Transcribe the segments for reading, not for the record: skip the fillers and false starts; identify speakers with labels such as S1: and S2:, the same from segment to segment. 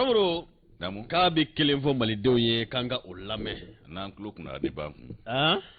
S1: Karamɔgɔ
S2: Namu
S1: k'a bɛ kelen fɔ malidenw ye k'an ka o lamɛn
S2: n'an tulo kunna di b'an kun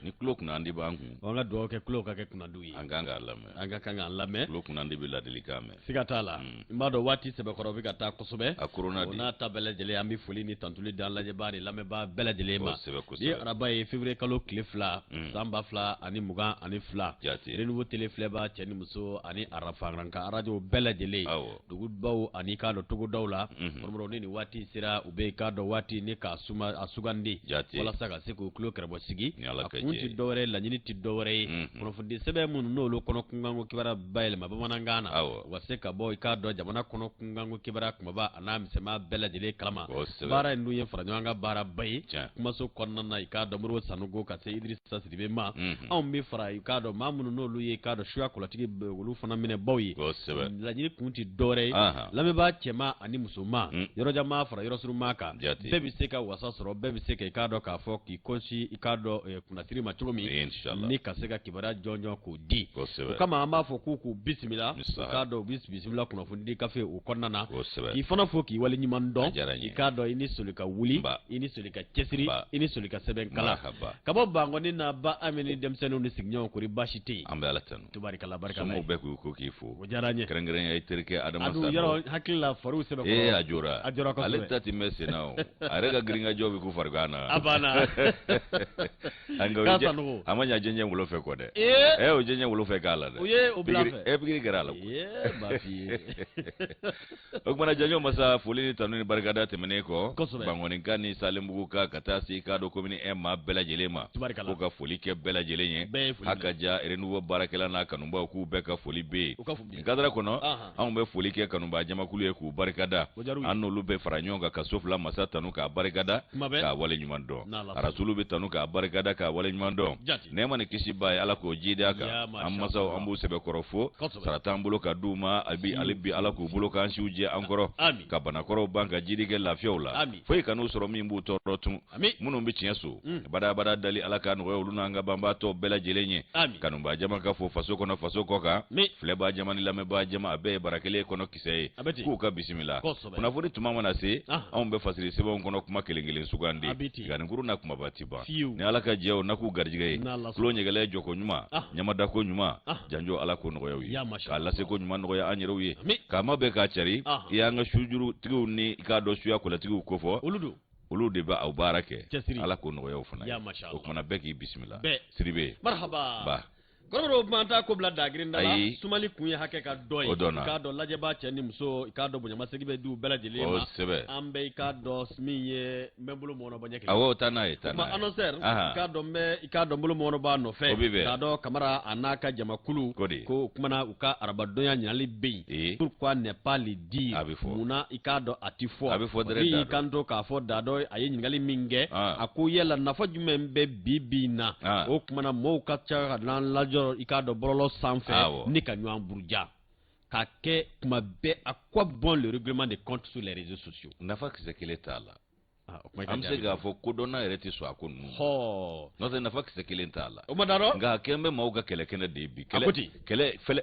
S2: ni tulo kunna di b'an kun
S1: an ka dugawu kɛ tulo ka kɛ kunnadiw ye
S2: an kan k'a lamɛn
S1: an ka kan k'a lamɛn
S2: tulo kunna di bɛ ladilikan mɛn
S1: siga t'a la n b'a dɔn waati sɛbɛkɔrɔ bɛ ka taa kosɛbɛ
S2: a korona
S1: o
S2: di
S1: n'a ta bɛɛ lajɛlen an bɛ foli ni tantuli da lajɛbaa ni lamɛnbaa bɛɛ lajɛlen ma
S2: kosɛbɛ
S1: ni
S2: kosɛbɛ
S1: araba ye février kalo tile 2 san 2022
S2: Jate.
S1: renouveau télé filɛbaa cɛ ni muso ani arafaranka radio bɛɛ lajɛlen
S2: awɔ
S1: dugubaw ani k'a dɔn togodaw la kɔrɔmɔrɔ ni nin waati sera u bɛ k'a dɔn waati ni k'a suma a sugandi
S2: Jate.
S1: walasa ka se k'u tulo kɛrɛbɔ sigi
S2: Ni Ala
S1: a
S2: ka
S1: kun
S2: jɛ
S1: ti dɔwɛrɛ laɲini ti dɔwɛrɛ ye kunnafoni sɛbɛn minnu n'olu kɔnɔ kunkanko kibaruya bayɛlɛma bamanankan na
S2: Awɔ.
S1: u ka se ka bɔ i k'a dɔn jamana kɔnɔ kunkanko kibaruya kumaba a n'a misɛnman bɛɛ lajɛlen kalama
S2: Kosɛbɛ.
S1: baara in dun ye fara ɲɔgɔn kan baaraba ye
S2: Tiɲɛ.
S1: kumaso kɔnɔna na i k'a dɔn Modibo Sanogo ka se Idirisa Sidibe ma
S2: Mhm.
S1: anw bɛ fara i k'a dɔn maa minnu n'olu ye i k'a dɔn suya kɔlɔtigi olu fana minɛ baw ye
S2: kosɛbɛ
S1: laɲini kun ti dɔwɛrɛ ye
S2: Aha.
S1: lamɛnbaa cɛman ani musoman yɔrɔjama fara yɔrɔsurunma kan
S2: Jate.
S1: bɛɛ bɛ se ka wasa sɔrɔ bɛɛ bɛ se ka i k'a dɔn k'a fɔ k'i kɔnsi i k'a dɔn kunnasiri ma cogo min
S2: Inshallah.
S1: ni ka se ka kibaruya jɔnjɔn k'o di
S2: Kosɛbɛ.
S1: o kama an b'a fɔ k'u bisimila u
S2: Misala.
S1: k'a dɔn u bɛ bisimila kunnafoni di gafe o kɔnɔna na
S2: Kosɛbɛ.
S1: k'i fana fɔ k'i wale ɲuman dɔn
S2: A diyara n ye.
S1: i k'a dɔn i ni soli ka wuli
S2: Ba.
S1: i ni soli ka cɛsiri
S2: Ba.
S1: i ni soli ka sɛbɛn kala
S2: Marhaba.
S1: ka bɔ bangɔni na ba amini denmisɛnninw ni sigiɲɔgɔnw kori baasi tɛ yen
S2: an bɛ Ala tanu
S1: tubarikala barikala
S2: somɔgɔw bɛɛ k'u ko k'i fo
S1: o diyara n ye
S2: kɛrɛnkɛrɛnya i terikɛ Adama
S1: a dun
S2: Sano
S1: yɔrɔ hakili la fariw sɛbɛn
S2: a jɔra
S1: a jɔra kosɛbɛ
S2: ale ta ti mɛn sen na o a yɛrɛ ka girinkajɔ bɛ k'u farigan na
S1: a banna
S2: nka
S1: k'a sanogo
S2: a ma ɲɛ jɛnjɛ wolo fɛ kɔ dɛ
S1: ee
S2: o jɛnjɛ wolo fɛ k'a la dɛ
S1: o ye o bila fɛ
S2: pikiri kɛra a la
S1: b'a f'i ye
S2: o kumana janjɔ masa foli ni tanu ni barikada tɛmɛnen kɔ
S1: Kosɛbɛ.
S2: Bangoninka ni Salembugu ka taa se k'a dɔn komini maa bɛɛ lajɛlen ma
S1: Tubarikala.
S2: k'u ka foli kɛ bɛɛ lajɛlen ye
S1: Bɛɛ ye foli
S2: haka ja renouveau baarakɛla n'a kanubaw k'u bɛɛ ka foli bɛ yen
S1: u ka foli
S2: nin kadara kɔnɔ
S1: Ahan.
S2: anw bɛ foli kɛ kanubaa jamakulu ye k'u barikada
S1: O diyar'u ye.
S2: an n'olu bɛ fara ɲɔgɔn kan ka so fila masa tanu k'a barikada
S1: Kuma bɛɛ.
S2: k'a wale ɲuman dɔn
S1: N'Ala sɔnna.
S2: arasulu bɛ tanu k'a barikada k'a wale ɲuman dɔn
S1: Jate.
S2: nɛɛma ni kisi b'a ye ala k'o jidi a kan
S1: Ya masha
S2: an masaw
S1: Allah.
S2: an b'u sɛbɛkɔrɔ fo
S1: Kosɛbɛ.
S2: sara t'an bolo ka d'u ma ale bi ala k'u bolo k'an siw jɛ an kɔrɔ
S1: Ami.
S2: ka banakɔrɔw ban ka jidi kɛ lafiyaw la
S1: Ami.
S2: foyi kan'u sɔrɔ min b'u tɔɔrɔ tun
S1: Ami.
S2: minnu bɛ tiɲɛ so badabada dali ala k'a nɔgɔya olu n'an ka banbaatɔ bɛɛ lajɛlen ye
S1: Ami.
S2: kanubaa jama ka fo faso kɔnɔ faso kɔ kan
S1: Mi.
S2: filɛbaa jama ni lamɛnbaa jama a bɛɛ ye bara kelen kɔnɔ kisɛ ye
S1: A bɛ ten.
S2: k'u ka bisimila
S1: Kosɛbɛ.
S2: kunnafoni tuma mana se
S1: Ahan.
S2: anw bɛ fasiri sɛbɛnw kɔnɔ kuma kelen kelen sugandi
S1: A bɛ ten.
S2: nka na kumaba ti ban
S1: Fiyewu.
S2: ni ala ka jɛw na k'u garijɛgɛ ye
S1: N'Ala sɔnna.
S2: tulo ɲɛgɛlɛ jɔko ɲuman
S1: Ahan.
S2: ɲamadako ɲuman
S1: Ahan.
S2: janjo ala ko nɔgɔya u ye
S1: Ya masha
S2: k'a lase ko ɲuman nɔgɔya an yɛrɛw ye
S1: Ami.
S2: k'a ma bɛɛ k'a cari
S1: Ahan.
S2: i y'an ka sujurutigiw ni i k'a dɔn suya kɔlɛtigiw ko fɔ
S1: olu don
S2: olu de bɛ aw baara kɛ
S1: Cɛsiri.
S2: ala k'o nɔgɔya u fana ye
S1: Ya masha
S2: o
S1: Allah.
S2: kumana bɛɛ k'i bisimila
S1: Bɛɛ.
S2: siribe
S1: marhaba
S2: ba
S1: kɔrɔbɔrɔ man taa ko bila dagirinda la
S2: Ayi.
S1: sumali kun ye hakɛ ka dɔ ye
S2: O dɔnna.
S1: i k'a dɔn lajɛbaa cɛ ni muso i k'a dɔn bonyamasegi bɛ di u bɛɛ lajɛlen ma
S2: kosɛbɛ
S1: an bɛ i k'a dɔn min ye n bɛ n bolo mɔnɔ bɔ ɲɛ kelen
S2: awɔ taa n'a ye taa
S1: kuma
S2: n'a ye
S1: annonceur
S2: Ahan.
S1: i k'a dɔn i k'a dɔn bolo mɔnɔ b'a nɔfɛ
S2: O bi bɛn.
S1: k'a dɔn kamara a n'a ka jamakulu
S2: Ko de.
S1: ko o kumana u ka arabadonya ɲinali bɛ
S2: Ee.
S1: yen pourquoi ne pas le dire
S2: A bɛ fɔ.
S1: munna i k'a dɔn a ti fɔ
S2: A bɛ fɔ dɛrɛ
S1: Ni
S2: da
S1: y'i
S2: dɔn.
S1: kanto k'a fɔ dadɔ a ye ɲininkali min kɛ
S2: Ah.
S1: a ko yala nafa jumɛn bɛ bi bi in na
S2: Ah.
S1: o kumana mɔɔw ka ca ka n'an lajɔ i k'a dɔn bɔlɔlɔ sanfɛ
S2: Awɔ.
S1: ni ka ɲɔgɔn buruja ka kɛ kuma bɛɛ à quoi bon le règlement des comptes sur les réseaux sociaux
S2: nafa kisɛ kelen t'a la
S1: Ah, o kuma i ka
S2: an bɛ se
S1: jaabi.
S2: k'a fɔ kodɔnna yɛrɛ tɛ sɔn a ko ninnu ma.
S1: Hɔɔ.
S2: n'o tɛ nafa kisɛ kelen t'a la
S1: o ma da rɔ
S2: nka a kɛlen bɛ maaw ka kɛlɛkɛnɛ de ye bi
S1: A ko ten.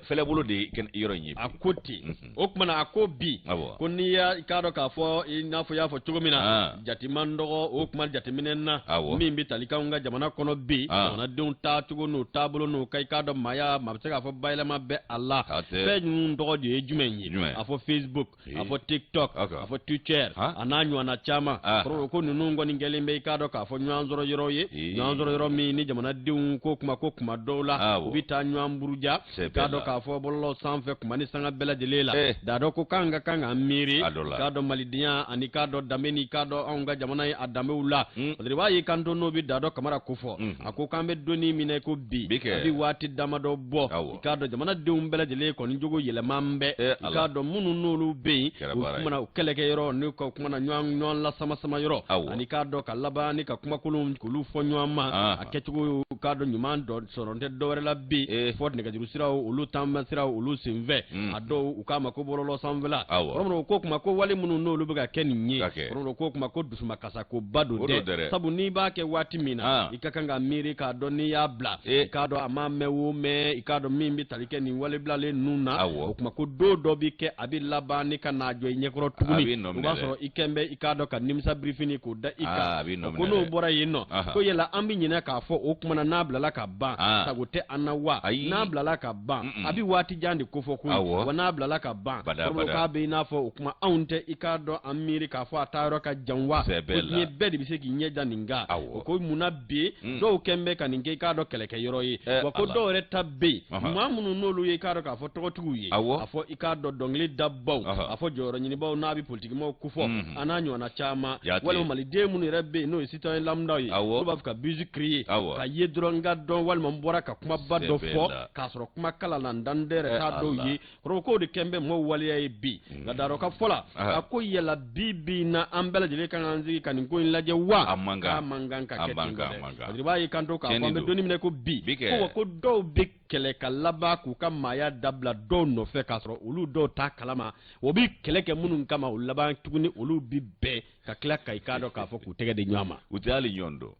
S2: fɛlɛbolo de ye yɔrɔ in ye
S1: a
S2: bi
S1: ko ten o kumana a ko bi
S2: Awɔ.
S1: ko n'i y'a i k'a dɔn k'a fɔ i n'a fɔ i y'a fɔ cogo min na
S2: Ah.
S1: jatiman dɔgɔ o kuma jateminɛ na
S2: Awɔ.
S1: min bɛ tali k'anw ka jamana kɔnɔ bi
S2: Ah.
S1: jamanadenw taacogo n'u taabolo n'u ka i k'a dɔn maa bɛ se k'a fɔ bayɛlɛma bɛ a la
S2: A tɛ.
S1: fɛn ninnu tɔgɔ de ye jumɛn ye
S2: Jumɛn?
S1: a fɔ Facebook
S2: Ee.
S1: a fɔ TikTok
S2: Aka.
S1: a fɔ Twitter
S2: Ah.
S1: a n'a ɲɔgɔnna caman
S2: Ah.
S1: kɔrɔ ko ninnu kɔni kɛlen bɛ i k'a dɔn k'a fɔ ɲɔgɔn sɔrɔ yɔrɔ ye
S2: Ee.
S1: ɲɔgɔn sɔrɔ yɔrɔ min ni jamanadenw ko kuma dɔw la
S2: Awɔ.
S1: u bɛ taa ɲɔgɔn buruja
S2: C'est
S1: i k'a
S2: bɛɛ
S1: dɔn
S2: la.
S1: k'a fɔ bɔlɔlɔ sanfɛ kuma ni sanga bɛɛ lajɛlen la da dɔ ko k'an ka kan ka miiri
S2: A dɔ la.
S1: k'a dɔn malidenya ani k'a dɔn danbe ni k'a dɔn anw ka jamana ye a danbew la
S2: Mm.
S1: parce que i b'a ye kan to n'o bɛ da dɔ kamara ko fɔ a ko k'an bɛ donni minɛ ko bi
S2: Bi kɛ.
S1: a bɛ waati damadɔ bɔ
S2: Awɔ.
S1: i k'a dɔn jamanadenw bɛɛ lajɛlen kɔni jogo yɛlɛma bɛ i
S2: Ala.
S1: k'a dɔn minnu n'olu bɛ yen
S2: Kɛra
S1: u
S2: baara ye.
S1: kumana u kɛlɛkɛyɔrɔ n'u ka kumana ɲɔgɔn lasama-sama yɔrɔ
S2: Awɔ.
S1: ani k'a dɔn ka laban ni ka kumakolon k'olu fɔ ɲɔgɔn ma a kɛcogo k'a dɔn ɲuman dɔ sɔrɔ tɛ dɔwɛrɛ la bi fɔ nɛgɛjuru siraw olu taama siraw olu senfɛ a dɔw u k'a ma ko bɔlɔlɔ sanfɛla kɔrɔmɔrɔ ko kuma ko wale minnu n'olu bɛ ka kɛ nin ye kɔrɔmɔrɔ ko kuma ko dusumakasa ko ba don dɛ sabu n'i b'a kɛ waati min na i ka kan ka miiri k'a dɔn n'i y'a bila i k'a dɔn a ma mɛn o mɛn i k'a dɔn min bɛ tali kɛ nin wale bilalen ninnu na o kuma ko don dɔ bɛ kɛ a bɛ laban ni ka n'a jɔ i ɲɛkɔrɔ tuguni o b'a sɔrɔ i kɛn bɛ i k'a dɔn ka nimisa birifini k'o da i kan ko n'o bɔra yen nɔ ko yala an bɛ ɲinɛ k'a fɔ o kumana n'a bilala ka ban sago tɛ an na wa n'a bilala ka ban a bɛ waati jan de kofɔ ko wa n'a bilala ka ban k'a bɛ i n'a fɔ o kuma anw tɛ i k'a dɔn an miiri k'a fɔ a taa yɔrɔ ka jan wa ko diɲɛ bɛɛ de bɛ se k'i ɲɛja nin kan o ko munna bi dɔw kɛn bɛ ka nin kɛ i k'a dɔn kɛlɛkɛyɔrɔ ye wa ko dɔw yɛrɛ ta bɛ yen maa minnu n'olu ye i k'a dɔn k'a fɔ tɔgɔtigiw ye a fɔ i k'a dɔn dɔnkili dabaw a fɔ jɔyɔrɔ ɲinibaw n'a bɛ politikimaw kofɔ a n'a ɲɔgɔnna caman walima maliden minnu yɛrɛ bɛ yen n'o ye citoyen lambda ye olu b'a fɛ ka buse créer ka ye dɔrɔn n ka dɔn walima n bɔra ka kumaba dɔ fɔ k'a sɔrɔ kuma kala la n dan tɛ yɛrɛ t'a dɔw ye kɔrɔ k'o de kɛn bɛ mɔgɔw waleya ye bi nka darɔ ka fɔ la a ko yala bi na an bɛɛ lajɛlen kan k'an sigi ka nin ko in lajɛ wa a man kan ka kɛ ten dɛ a b'a ye kan to k'a fɔ an bɛ donnin minɛ ko bi ko wa ko dɔw bɛ kɛlɛ ka laban k'u ka maaya dabila dɔw nɔfɛ k'a sɔrɔ olu dɔw t'a kalama o bɛ kɛlɛ kɛ minnu kama o laban tuguni olu bi bɛɛ ka tila ka i k'a dɔn k'a fɔ k'u tɛgɛ di ɲɔgɔn ma
S2: u tɛ hali ɲɔgɔn dɔn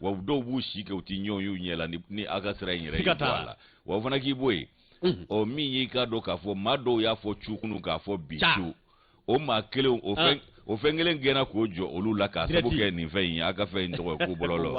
S2: wa dɔw b'u si kɛ u tɛ ɲɔgɔn y'u ɲɛ la ni a ka sira in yɛrɛ ye bɔ a la wa o fana k'i bɔ yen ɔ min y'i k'a dɔn k'a fɔ maa dɔw y'a fɔ cu kunun k'a fɔ bi cu o maa kelen o fɛn kelen gɛnna k'o jɔ olu la k'a sabu kɛ nin fɛn in ye a ka fɛn in tɔgɔ ye ko bɔlɔlɔ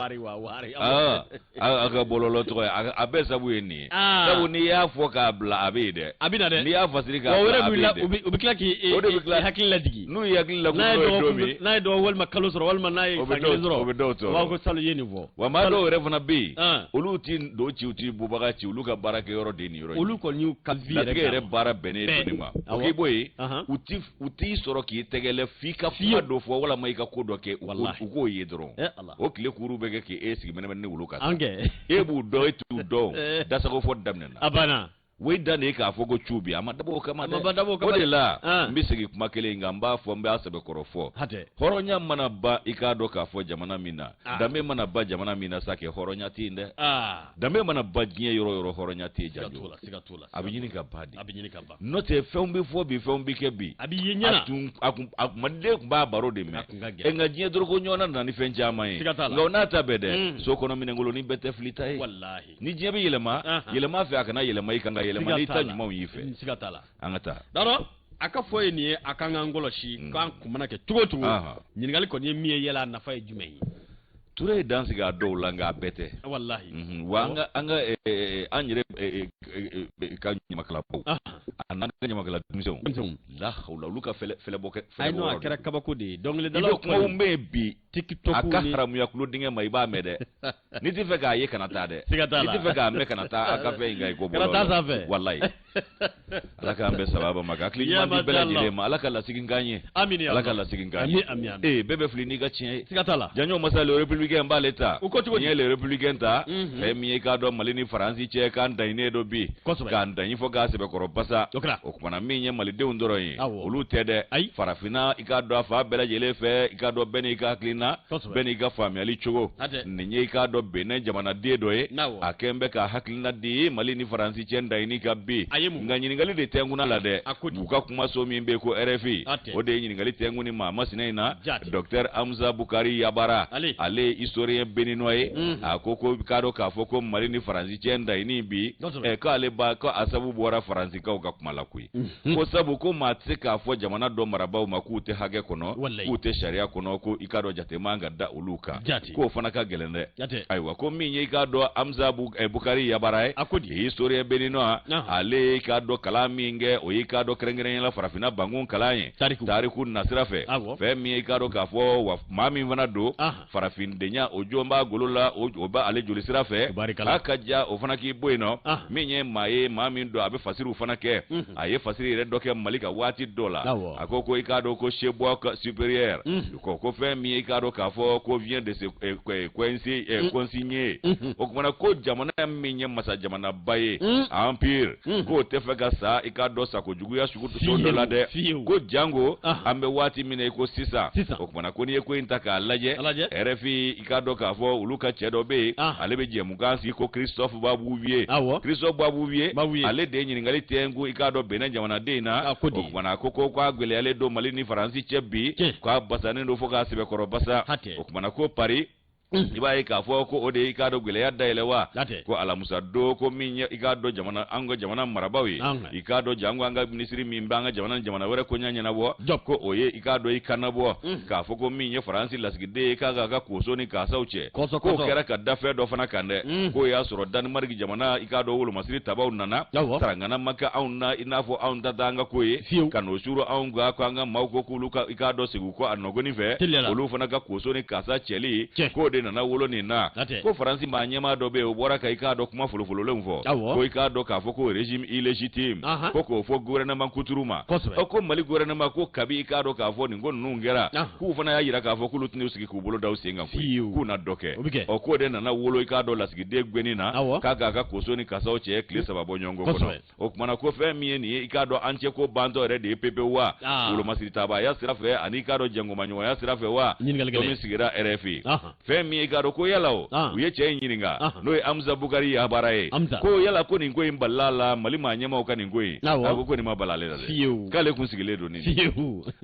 S2: a ka bɔlɔlɔ tɔgɔ ye a bɛɛ sabu ye nin ye sabu n'i y'a fɔ k'a bila a bɛ yen dɛ a bɛ na dɛ n'i y'a fasiri k'a bila a bɛ yen dɛ u bɛ tila k'i hakili lajigi n'u ye hakili lajigi n'o ye don min n'a ye dɔgɔ walima kalo sɔrɔ walima n'a ye san kelen sɔrɔ o bɛ dɔw tɔɔrɔ u b'a fɔ ko salo ye nin fɔ wa maa dɔw yɛrɛ fana bɛ yen olu t'i don ci u t'i bubaga ci olu ka baarakɛyɔrɔ de ye nin yɔrɔ ye olu kɔni y'u ka vie yɛrɛ baara bɛnnen don nin ma o k'i bɔ yen u t'i sɔrɔ k'i tɛgɛlɛ f'i ka kuma dɔ fɔ walama i ka ko dɔ kɛ u k'o ye dɔrɔn o tile kuru bɛ kɛ k'e sigi mɛnɛmɛnɛ ni wolo kan e b'u dɔn e t'u dɔn dasago fɔ daminɛna a banna o dan de ye k'a fɔ ko cu bi a ma dabɔ o kama dɛ o de la n bɛ segin kuma kelen nka n b'a fɔ n b'a sɛbɛkɔrɔ fɔ hɔrɔnya mana ban i k'a dɔn k'a fɔ jamana min na danbe mana ban jamana min na sa kɛ hɔrɔnya tɛ yen dɛ danbe mana ban diɲɛ yɔrɔ yɔrɔ hɔrɔnya tɛ yen janjo a bɛ ɲini ka ban de n'o tɛ fɛnw bɛ fɔ bi fɛnw bɛ kɛ bi a bɛ ye ɲɛna a kumaden tun b'a baro de mɛn nka diɲɛ dɔrɔn ko ɲɔgɔnna nana ni fɛn caman ye nka o n'a ta bɛɛ dɛ so kɔnɔ minɛnkolon bɛɛ tɛ fili ta ye ni diɲɛ bɛ yɛlɛma fɛ a kana yɛlɛma i kan ka yɛlɛma n'i ta ɲumanw y'i fɛ siga t'a la an ka taa dɔrɔn a ka fɔ ye nin ye a kan k'an kɔlɔsi k'an kun mana kɛ cogo o cogo ɲininkali kɔni ye min ye yala a nafa ye jumɛn ye Ture ye dan sigi a dɔw la nka a bɛɛ tɛ wallahi wa an yɛrɛ ka ɲamakalabaw a n'an ka ɲamakala denmisɛnw la hawla olu ka fɛlɛ bɔ kɛ a n'o a kɛra kabako de ye dɔnkilidalaw kumaw bɛ yen bi TikTok a ka haramuya kulo dingɛ ma i b'a mɛn dɛ n'i tɛ fɛ k'a ye kana taa dɛ n'i tɛ fɛ k'a mɛn kana taa a ka fɛn in kan i ko bɔlɔlɔ wallahi ala k'an bɛɛ sababa ma hakili ɲuman di bɛɛ lajɛlen ma ala ka lasigi k'an ye ala ka lasigi k'an ye bɛɛ bɛ fili n'i ka tiɲɛ ye siga t'a la janɲɔ masa le républicain b'ale ta n ye le républicain ta fɛn min ye k'a dɔn Mali ni Faransi cɛ k'an daɲinen dɔ bi k'an daɲi fɔ k'a sɛbɛkɔrɔ basa o kumana min ye malidenw dɔrɔn ye olu tɛ dɛ farafinna i k'a dɔn a fa bɛɛ lajɛlen fɛ i k'a dɔn bɛɛ n'i ka hakilina bɛɛ n'i ka faamuyali cogo nin ye i k'a dɔn Benin jamanaden dɔ ye a kɛn bɛ ka hakilina di Mali ni Faransi cɛ daɲini ka bi nka ɲininkali de tɛ n kunna la dɛ u ka kumaso min bɛ yen ko RFI o de ye ɲininkali tɛ n kun ni maa masina in na Dr Hamza Bukari Yabara ale ye historien béninois ye a ko k'a dɔn k'a fɔ ko Mali ni Faransi cɛ daɲini bi k'ale ba ko a sabu bɔra Faransikaw ka kuma la koyi ko sabu ko maa tɛ se k'a fɔ jamana dɔ marabaaw ma k'u tɛ hakɛ kɔnɔ k'u tɛ sariya kɔnɔ ko i k'a dɔn jate man ka da olu kan k'o fana ka gɛlɛn dɛ ayiwa ko min ye i k'a dɔn Hamza Bukari Yabara ye historien béninois ale k'a dɔn kalan min kɛ o y'i k'a dɔn kɛrɛnkɛrɛnyala farafinna bankun kalan ye tariku nasira fɛ fɛn min ye i k'a dɔn k'a fɔ wa maa min fana don farafindenya o jɔn b'a golo la o b'a ale joli sira fɛ a ka ja o fana k'i bɔ yen nɔ min ye maa ye maa min don a bɛ fasiriw fana kɛ a ye fasiri yɛrɛ dɔ kɛ Mali ka waati dɔ la a ko i k'a dɔn ko chef supérieur ko fɛn min ye i k'a dɔn k'a fɔ ko vient de se consigner o kumana ko jamana min ye masa jamanaba ye empire k'o tɛ fɛ ka sa i k'a dɔn sako juguya sugu dɔ la dɛ ko jango an bɛ waati min na i ko sisan o kumana ko n'i ye ko in ta k'a lajɛ RFI i k'a dɔn k'a fɔ olu ka cɛ dɔ bɛ yen ale bɛ jɛmukan sigi ko Christophe Babouvier ale de ye ɲininkali tɛnku i k'a dɔn Benin jamanaden na o kumana ko k'a gwɛlɛyalen don Mali ni Faransi cɛ bi k'a basanen don fo k'a sɛbɛkɔrɔ basa o kumana ko Paris i b'a ye k'a fɔ ko o de i k'a dɔn gwɛlɛya dayɛlɛ wa ko alamusa do ko min ye i k'a dɔn jamana an ka jamana marabaw ye i k'a dɔn jango an ka minisiri min b'an ka jamana wɛrɛ ko ɲa ɲɛnabɔ ko o ye i k'a dɔn i kannabɔ k'a fɔ ko min ye Faransi lasigiden ye k'a ka koso ni kaasaw cɛ k'o kɛra ka da fɛn dɔ fana kan dɛ k'o y'a sɔrɔ Danemark jamana i k'a dɔn wolomasiri tabaw nana sarangana ma kɛ anw na i n'a fɔ anw ta an ka ko ye ka n'o suru anw kan ko an ka maaw ko k'olu i k'a dɔn sigi ko a nɔgɔni fɛ olu fana ka koso ni kaasa cɛli k'o de nana wolo nin na ko Faransi maa ɲɛmaa dɔ bɛ yen o bɔra ka i k'a dɔn kuma folofololenw fɔ ko i k'a dɔn k'a fɔ ko régime illégitime ko k'o fɔ gouvernement kuturu ma ko Mali gouvernement ko kabi i k'a dɔn k'a fɔ nin ko ninnu kɛra k'u fana y'a yira k'a fɔ k'olu tɛn'u sigi k'u bolo da u sen kan k'u na dɔ kɛ k'o de nana wolo i k'a dɔn lasigiden gwenni na k'a k'a ka koso ni kasaw cɛ tile 3 bɔ ɲɔgɔn kɔnɔ o kumana ko fɛn min ye nin ye i k'a dɔn an cɛ ko bantɔ yɛrɛ de ye pepewu wa wolomasiri tabaya sira fɛ ani i k'a dɔn jɛngomaɲɔgɔnya sira fɛ wa to min sigira RFI fɛn min ye i k'a dɔn ko yala o u ye cɛ in ɲininka n'o ye Amza Bukari Yabara ye ko yala ko nin ko in balila la Mali maa ɲɛmaw ka nin ko in a ko nin ma bala ale la dɛ k'ale kun sigilen don nin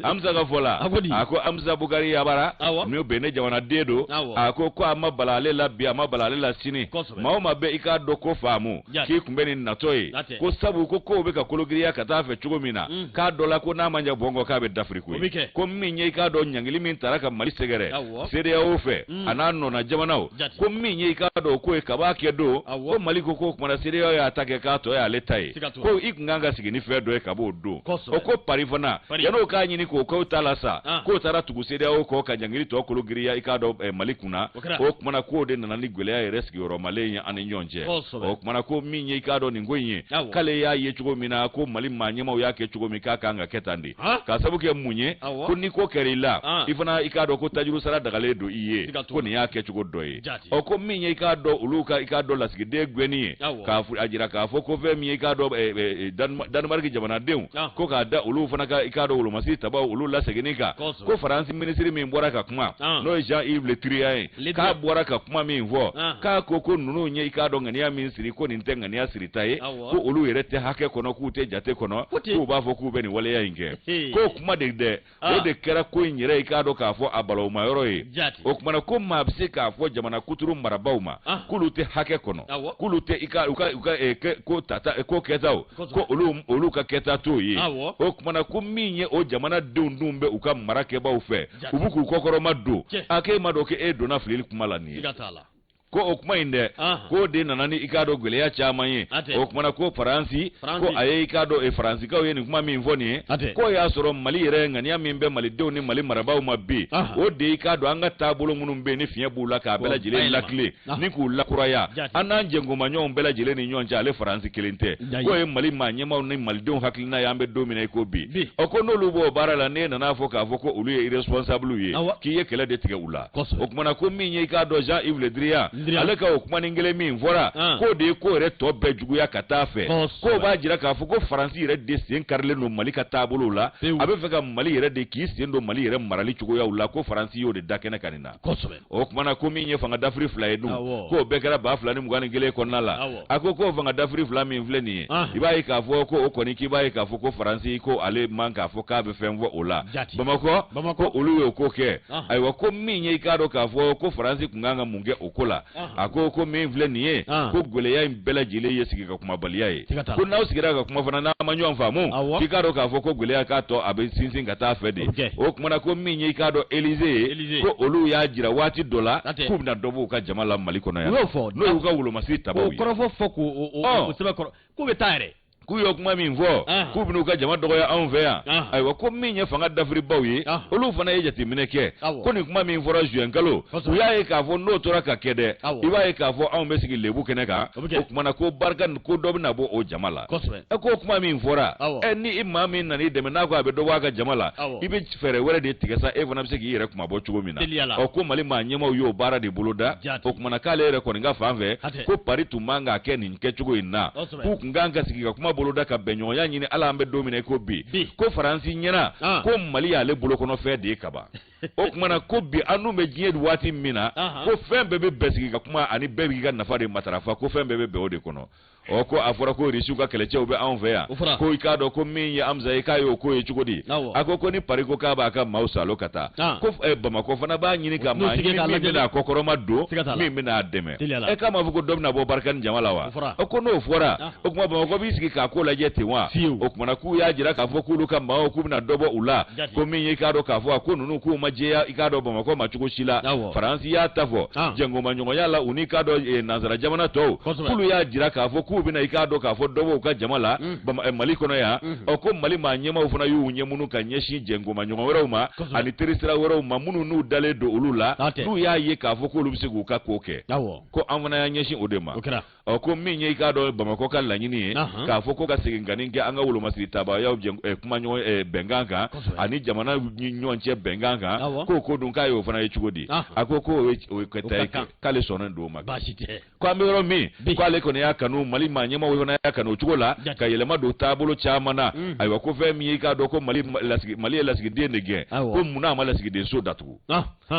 S2: Amza ka fɔ la a ko Amza Bukari Yabara n'o Benin jamanaden don a ko a ma bala ale la bi a ma bala ale la sini maa o maa bɛ i k'a dɔn ko faamu k'i kun bɛ nin natɔ ye ko sabu ko kow bɛ ka kologiriya ka taa fɛ cogo min na k'a dɔ la ko n'a ma ɲɛ bɔngɔ k'a bɛ dafiri ko ye ko min ye i k'a dɔn ɲangili min taara ka Mali sɛgɛrɛ CEDEAO fɛ a n'a nɔna jamanaw ko min ye i k'a dɔn ko ye kab'a kɛ don ko Mali ko kumana CEDEAO y'a ta kɛ k'a tɔ ye ale ta ye ko i kun kan ka sigi ni fɛn dɔ ye kab'o don o ko Paris fana yan'o k'a ɲini k'o ta la sa k'o taara tugu CEDEAO kɔ ka ɲangili tɔ kologiriya i k'a dɔn Mali kunna o kumana k'o de nana ni gwɛlɛya yɛrɛ sigiyɔrɔmalen ye an ni ɲɔgɔn cɛ o kumana ko min ye i k'a dɔn nin ko in ye k'ale y'a ye cogo min na ko Mali maa ɲɛmaw y'a kɛ cogo min k'a kan ka kɛ tan de k'a sabu kɛ mun ye ko ni ko kɛra i la i fana i k'a dɔn ko tajuru sara dagalen don i ye ko nin y'a kɛ cogo dɔ ye ko min ye i k'a dɔn olu ka i k'a dɔn lasigiden gwenni ye k'a jira k'a fɔ ko fɛn min ye i k'a dɔn Danemark jamanadenw ko k'a da olu fana ka i k'a dɔn wolomasiri tabaw olu laseginni kan ko Faransi minisiri min bɔra ka kuma n'o ye Jean-Yves Le Drian ye k'a bɔra ka kuma min fɔ k'a ko ninnu ye i k'a dɔn ŋaniya min siri ko nin tɛ ŋaniya sirita ye ko olu yɛrɛ tɛ hakɛ kɔnɔ k'u tɛ jate kɔnɔ k'u b'a fɔ k'u bɛ nin waleya in kɛ k'o kuma de dɛ o de kɛra ko in yɛrɛ i k'a dɔn k'a fɔ a balawuma yɔrɔ ye o kumana ko maa bɛ se k'a fɔ jamana kuturu marabaw ma k'olu tɛ hakɛ kɔnɔ k'olu tɛ ko kɛtaw ko olu ka kɛta t'o ye o kumana ko min ye o jamanadenw dun bɛ u ka mara kɛbaaw fɛ u bɛ k'u kɔkɔrɔma don a k'e ma dɔn k'e donna filili kuma la nin ye ko o kuma in dɛ k'o de nana ni i k'a dɔn gwɛlɛya caman ye o kumana ko Faransi ko a ye i k'a dɔn Faransikaw ye nin kuma min fɔ nin ye k'o y'a sɔrɔ Mali yɛrɛ ŋaniya min bɛ Malidenw ni Mali marabaaw ma bi o de i k'a dɔn an ka taabolo minnu bɛ yen ni fiɲɛ b'u la k'a bɛɛ lajɛlen lakile ni k'u lakuraya an n'an jɛngomaɲɔgɔnw bɛɛ lajɛlen ni ɲɔgɔn cɛ ale Faransi kelen tɛ k'o ye Mali maa ɲɛmaw ni Malidenw hakilina ye an bɛ don min na i ko bi ko n'olu b'o baara la n'e nana fɔ k'a fɔ ko olu ye irresponsable ye k'i ye kɛlɛ de tigɛ u la o kumana ko min ye i k'a dɔn Jean-Yves Le Drian ale ka o kuma ni kelen min fɔra k'o de ye ko yɛrɛ tɔ bɛɛ juguya ka taa fɛ k'o b'a jira k'a fɔ ko Faransi yɛrɛ de sen karilen don Mali ka taabolow la a bɛ fɛ ka Mali yɛrɛ de k'i sen don Mali yɛrɛ marali cogoyaw la ko Faransi y'o de da kɛnɛ kan nin na o kumana ko min ye fanga dafiri 2 ye dun k'o bɛɛ kɛra 2021 kɔnɔna la a ko k'o fanga dafiri 2 min filɛ nin ye i b'a ye k'a fɔ ko o kɔni k'i b'a ye k'a fɔ ko Faransi ko ale man k'a fɔ k'a bɛ fɛn fɔ o la Bamakɔ ko olu y'o ko kɛ ayiwa ko min ye i k'a dɔn k'a fɔ ko Faransi kun kan ka mun kɛ o ko la a ko min filɛ nin ye ko gwɛlɛya in bɛɛ lajɛlen ye sigi ka kumabaliya ye ko n'aw sigira ka kuma fana n'a ma ɲɔgɔn faamu k'i k'a dɔn k'a fɔ ko gwɛlɛya k'a tɔ a bɛ sinsin ka taa fɛ de o kumana ko min ye i k'a dɔn Élysée ye ko olu y'a jira waati dɔ la k'u bɛna dɔ bɔ u ka jama la Mali kɔnɔ yan n'o y'u ka wolomasiri tabaw ye o kɔrɔfɔ fɔ k'o sɛbɛn k'u bɛ taa yɛrɛ ku yo kuma min fo ku binu ka jama dogo ya an fe ya aywa ko min ye fanga dafri bawi olu fana ye jati mineke ko ni kuma min fora juin kalo u ya ye ka fo no tora ka kede iba ye ka fo an be sigi lebu keneka o kuma na ko barkan ko do na bo o jamala e ko kuma min fora ni imam min nani de na ko abe do wa ga jamala ibe fere were de tigesa e fana be sigi yere kuma bo chugo mina o ko mali ma nyema yo bara de buluda o kuma na kale yere ko nga fanve ko pari tumanga ke ni nke chugo ina ku nganga sigi ka kuma buluda ka benyo ya nyini ala ambe domine ko bi ko faransi nyena ko mali ya le bulo kono fe de kaba o kuma na ko bi anu me jiye wati mina ko fembe be besigi ka kuma ani bebi ga nafa de matarafa ko fembe be o de kono o ko afora ko risu ka keleche obe anve ya ko ikado ko min ya amza ikayo ko e chugodi akoko ni pariko ka ba ka mausa lokata ko bama ko fana ba nyini ka ma nyini na kokoro mado mi na deme e ka ma fuko domna bo barkan jamala wa o ko no fora o kuma ba ko bisiki ka ko la jete wa o kuma na ku ya jira ka fo ku lu ka ma o ku na dobo ula ko min ikado ka fo ko nunu ku ma je ya ikado bama ko ma chugo shila faransi ya tafo jengo manyongo yala unikado nazara jamana to kulu ya jira ka fo ku bina ikado ka fo dobo ka jamala mali kono ya o ko mali ma nyema ufuna yu nyemunu ka nyeshi jengo manyongo wera uma ani tirisira wera uma munu nu dale do ulula nu ya ye ka fo ko lubisigu ka koke ko amana ya nyeshi odema o ko minye ikado bamako ka lanyini ka fo ko ka siginganinge anga wulu masita ba ya kuma nyo benganga ani jamana nyonche benganga ko dun ka yo fana yechugodi akoko we kweta kale sonan do maka bashite kwa mero mi kwa le kono ya kanu mali manyema we na ya kanu chugola ka yelema do tabulo chamana aywa ko fe mi ka do ko mali lasigi de nege ko muna mala lasigi de so datu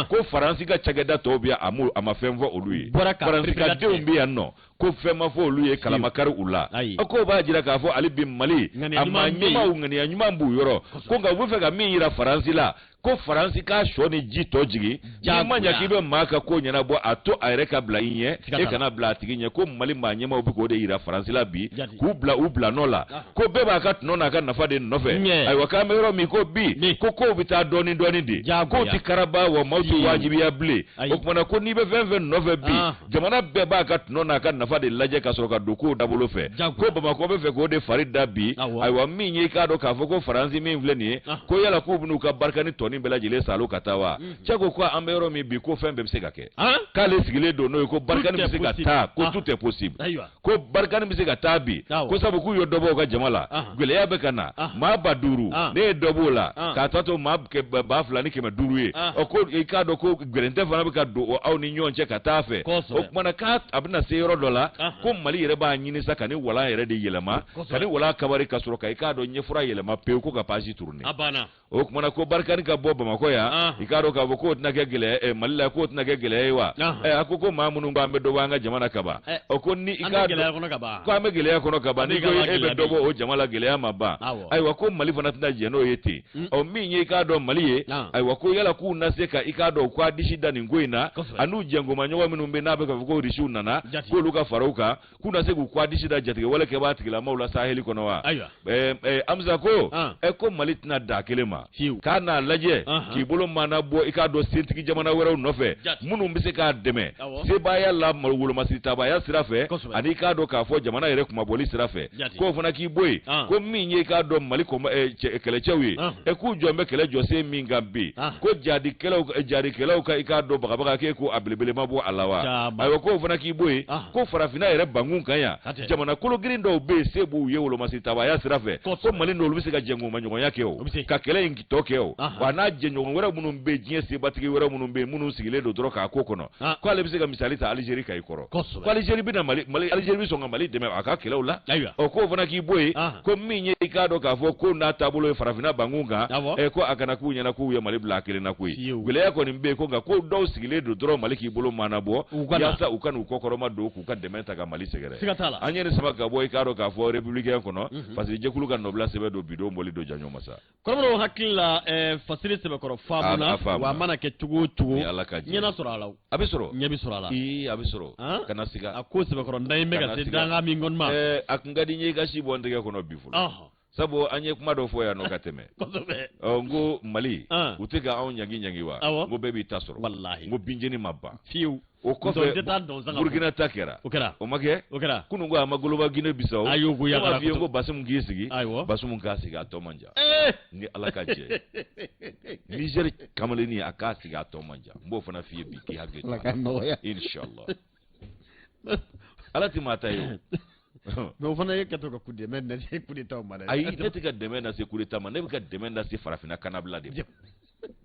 S2: ko faransi ga chageda to bia amu amafemvo oluyi faransi ka de umbi anno ko fema fo oluyi kalamakar ula ko ba jira ka fo ali bin mali amanyema ngani anyuma mbu yoro ko ga wo fe ga mi yira faransi la ko faransi ka shoni jito jigi manya kibe maka ko nyana bo ato aireka bla inye e kana bla tiginye ko mali manyema obi ko de ira faransi la bi ku bla ubla nola ko beba ka nona ka nafa de nofe ay waka mero mi ko bi ko bita doni di ko ti karaba wa mautu wajibi ya ble o kuma ko ni be 20 nofe bi jamana beba ka nona ka nafa de laje ka soroka doko dabulo fe ko baba ko be fe ko de farida bi ay wa mi nyi ka do ka fo ko faransi mi vle ni ko yala ko bunu ka barkani ni bela jile salo katawa chago kwa ambero mi bi ko fembe msega ke kale sigile do no ko barkani msega ta ko tout est possible ko barkani msega tabi ko sabu ku yo dobo ka jamala gele ya bekana ma baduru ne dobola ka tato ma ke ba fulani ke maduruye o ko ikado ko gerente fana be ka do au ni nyonche katafe o mana ka abna sero dola ko mali yere ba nyini saka ni wala yere de yelema kani wala kabari kasuro ka ikado nyefura yelema pe ko ka pasi turne abana o kuma ko barkani ka boba makoya ikaro ka boko na gegele malla ko na gegele wa akoko mamunu ba medo wanga jamana kaba o ko ni ikado ko ame gele ko no kaba ni ko ebe dobo o jamala gele maba ai wa ko mali fana tna jeno yeti o minye ikado maliye ai wa ko yala ku na seka ikado kwa dishida ni ngoina anu jengo manyowa minumbe na be ka ko rishuna na ko luka farauka kuna segu kwa dishida jatike wala ke batikila maula saheli kono wa amza ko ko mali tna dakelema kana laje ki bolo mana bo ikado sentiki jamana wera nofe munu mbise ka deme se baya la malwulo masita baya sirafe ani kado ka fo jamana yere kuma boli sirafe ko fona ki boy ko minye kado maliko kele chewi ku jombe kele jose minga bi ko jadi kelo ka ikado baka ke ko ablebele mabo alawa ayo ko fona ki boy ko farafina yere bangun kanya jamana kolo grindo be sebu yewulo masita baya sirafe ko mali no lubise ka jengo manyo yake o ka kele tokeo wana jenyo wera munum be jie se batigi wera munum be munu sigile do dro ka kokono ko ale bisega misali ta Algeria kay koro ko Algeria bi na mali Algeria bi so ngamali de me aka kelawla o ko vona ki boy ko minye ikado ka fo ko na tabulo farafina bangunga ko akana ku nyana ku ya mali black le na ku gele yako ni mbe ko nga ko do sigile do dro mali ki bolo manabo yasa ukanu kokoro ma do ku ka de menta ga mali segere anyere sama ka boy ikado ka fo republicain kono parce que je kuluka no blase be do bido moli do janyo masa
S1: ko mo hakilla facilité be ko famuna wa mana ke tugu nyana surala
S2: abisoro
S1: nyabi surala
S2: abisoro kana siga
S1: akose be ko ndai mega te danga mi ngon ma
S2: akngadi nyi ga shi bonde ko no bifulu sabo anye kuma do fo ya no kateme ngo mali uteka aw nyangi wa ngo bebi tasoro
S1: wallahi
S2: ngo binjeni mabba
S1: fiu
S2: o kofe burkina takera o make kunu ngo amagoloba gine bisaw
S1: ayugo ya
S2: kara ngo basum gisigi basum kasigi atomanja ni alaka je Niger kamaleni akasigi atomanja mbo fana fiye biki hagge inshallah alati mata yo
S1: no fana yake to ka kude men na se kude taw mana
S2: ay ne tika deme na se kude taw mana ne ka deme na se farafina kanabla de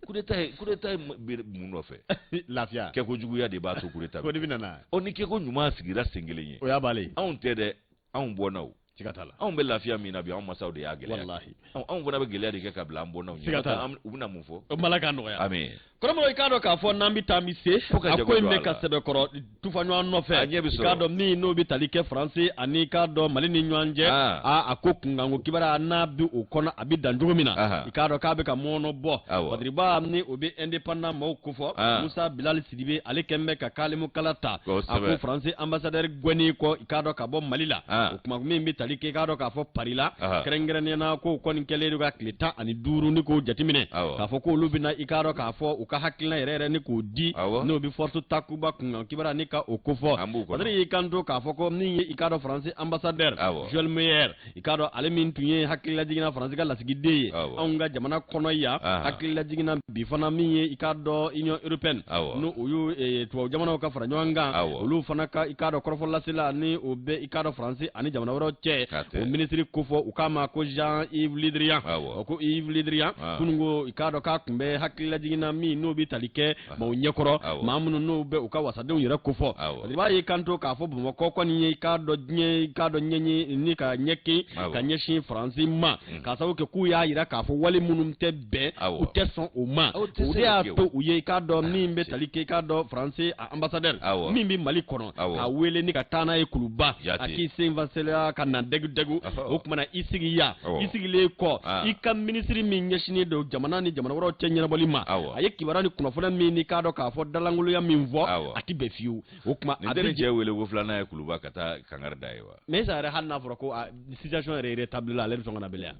S2: kude tay muno fe
S1: lafia
S2: ke ko jugu ya de ba to kude taw
S1: ko dibina
S2: oni ke ko nyuma sigira sengelenye
S1: o ya bale
S2: on tede on bonaw
S1: sikatala
S2: on be lafia mina bi on masaw de ya gele
S1: wallahi
S2: on bona be gele de ke ka bla on bonaw
S1: sikatala
S2: ubuna mufo
S1: o malaka no ya
S2: amen
S1: kono ikado ka fo nambi tamise akoy me ka sebe koro tufanyo no fe ikado mi no bi talike français ani ikado mali ni nyanje akokunga ngo kibara na bi ukona abi danjugumina ikado ka be ka mono bo wadriba ni obi independant mo kufo Musa Bilal Sidibe ale kembe ka kalimu kalata ako français ambassadeur gweni ko ikado ka bo malila ukuma mi bi talike ikado ka fo parila kerengrene na ko koni kele ga klita ani duru ni ko jatimine ka fo ko lubina ikado ka fo ka hakilina yɛrɛ ni k'o di n'o bi force takuba kunkan kibara ni ka o kofɔ padiri y'i kanto k'a fɔ ko min ye i k'a dɔn français ambassadeur Joël Meyer i k'a dɔn ale min tun ye hakilila jiginna français ka lasigiden ye anw ka jamana kɔnɔ yan hakilila jiginna bi fana min ye i k'a dɔn union européenne n'o o y'o tubabu jamanaw ka fara ɲɔgɔn kan olu fana ka i k'a dɔn kɔrɔfɔlasila ni o bɛ i k'a dɔn français ani jamana wɛrɛw cɛ o ministre kofɔ u k'a ma ko Jean-Yves Le Drian o ko Yves Le Drian kununko i k'a dɔn k'a tun bɛ hakilila jiginna min n'o bi talike ma ɲɛkɔrɔ maa minnu n'o bɛ u ka wasadenw yɛrɛ kofɔ i b'a ye kanto k'a fɔ Bamakɔ kɔni ye i k'a dɔn ɲɛɲi ni ka ɲɛkin ka ɲɛsin faransi ma k'a sababu kɛ k'u y'a yira k'a fɔ wale minnu tɛ bɛn u tɛ sɔn o ma o de y'a to u ye i k'a dɔn min bɛ talike i k'a dɔn faransi ambassadeur min bɛ Mali kɔnɔ a wele ni ka taa n'a ye kuluba a k'i sen faseliya ka na dɛgu o kumana i sigi yan i sigilen kɔ i ka minisiri min ɲɛsinen don jamana ni jamana wɛrɛw cɛ ɲɛnabɔli ma a ye kibaruya ni kunnafoni min ni k'a dɔn k'a fɔ dalangoloya min fɔ a ti bɛn fiyewu o kuma
S2: a bɛ jɛ wele ko filanan ye kuluba ka taa kangari da ye wa
S1: mais ça yɛrɛ hali n'a fɔra ko situation yɛrɛ rétabli la ale bɛ sɔn ka na bɛlɛ yan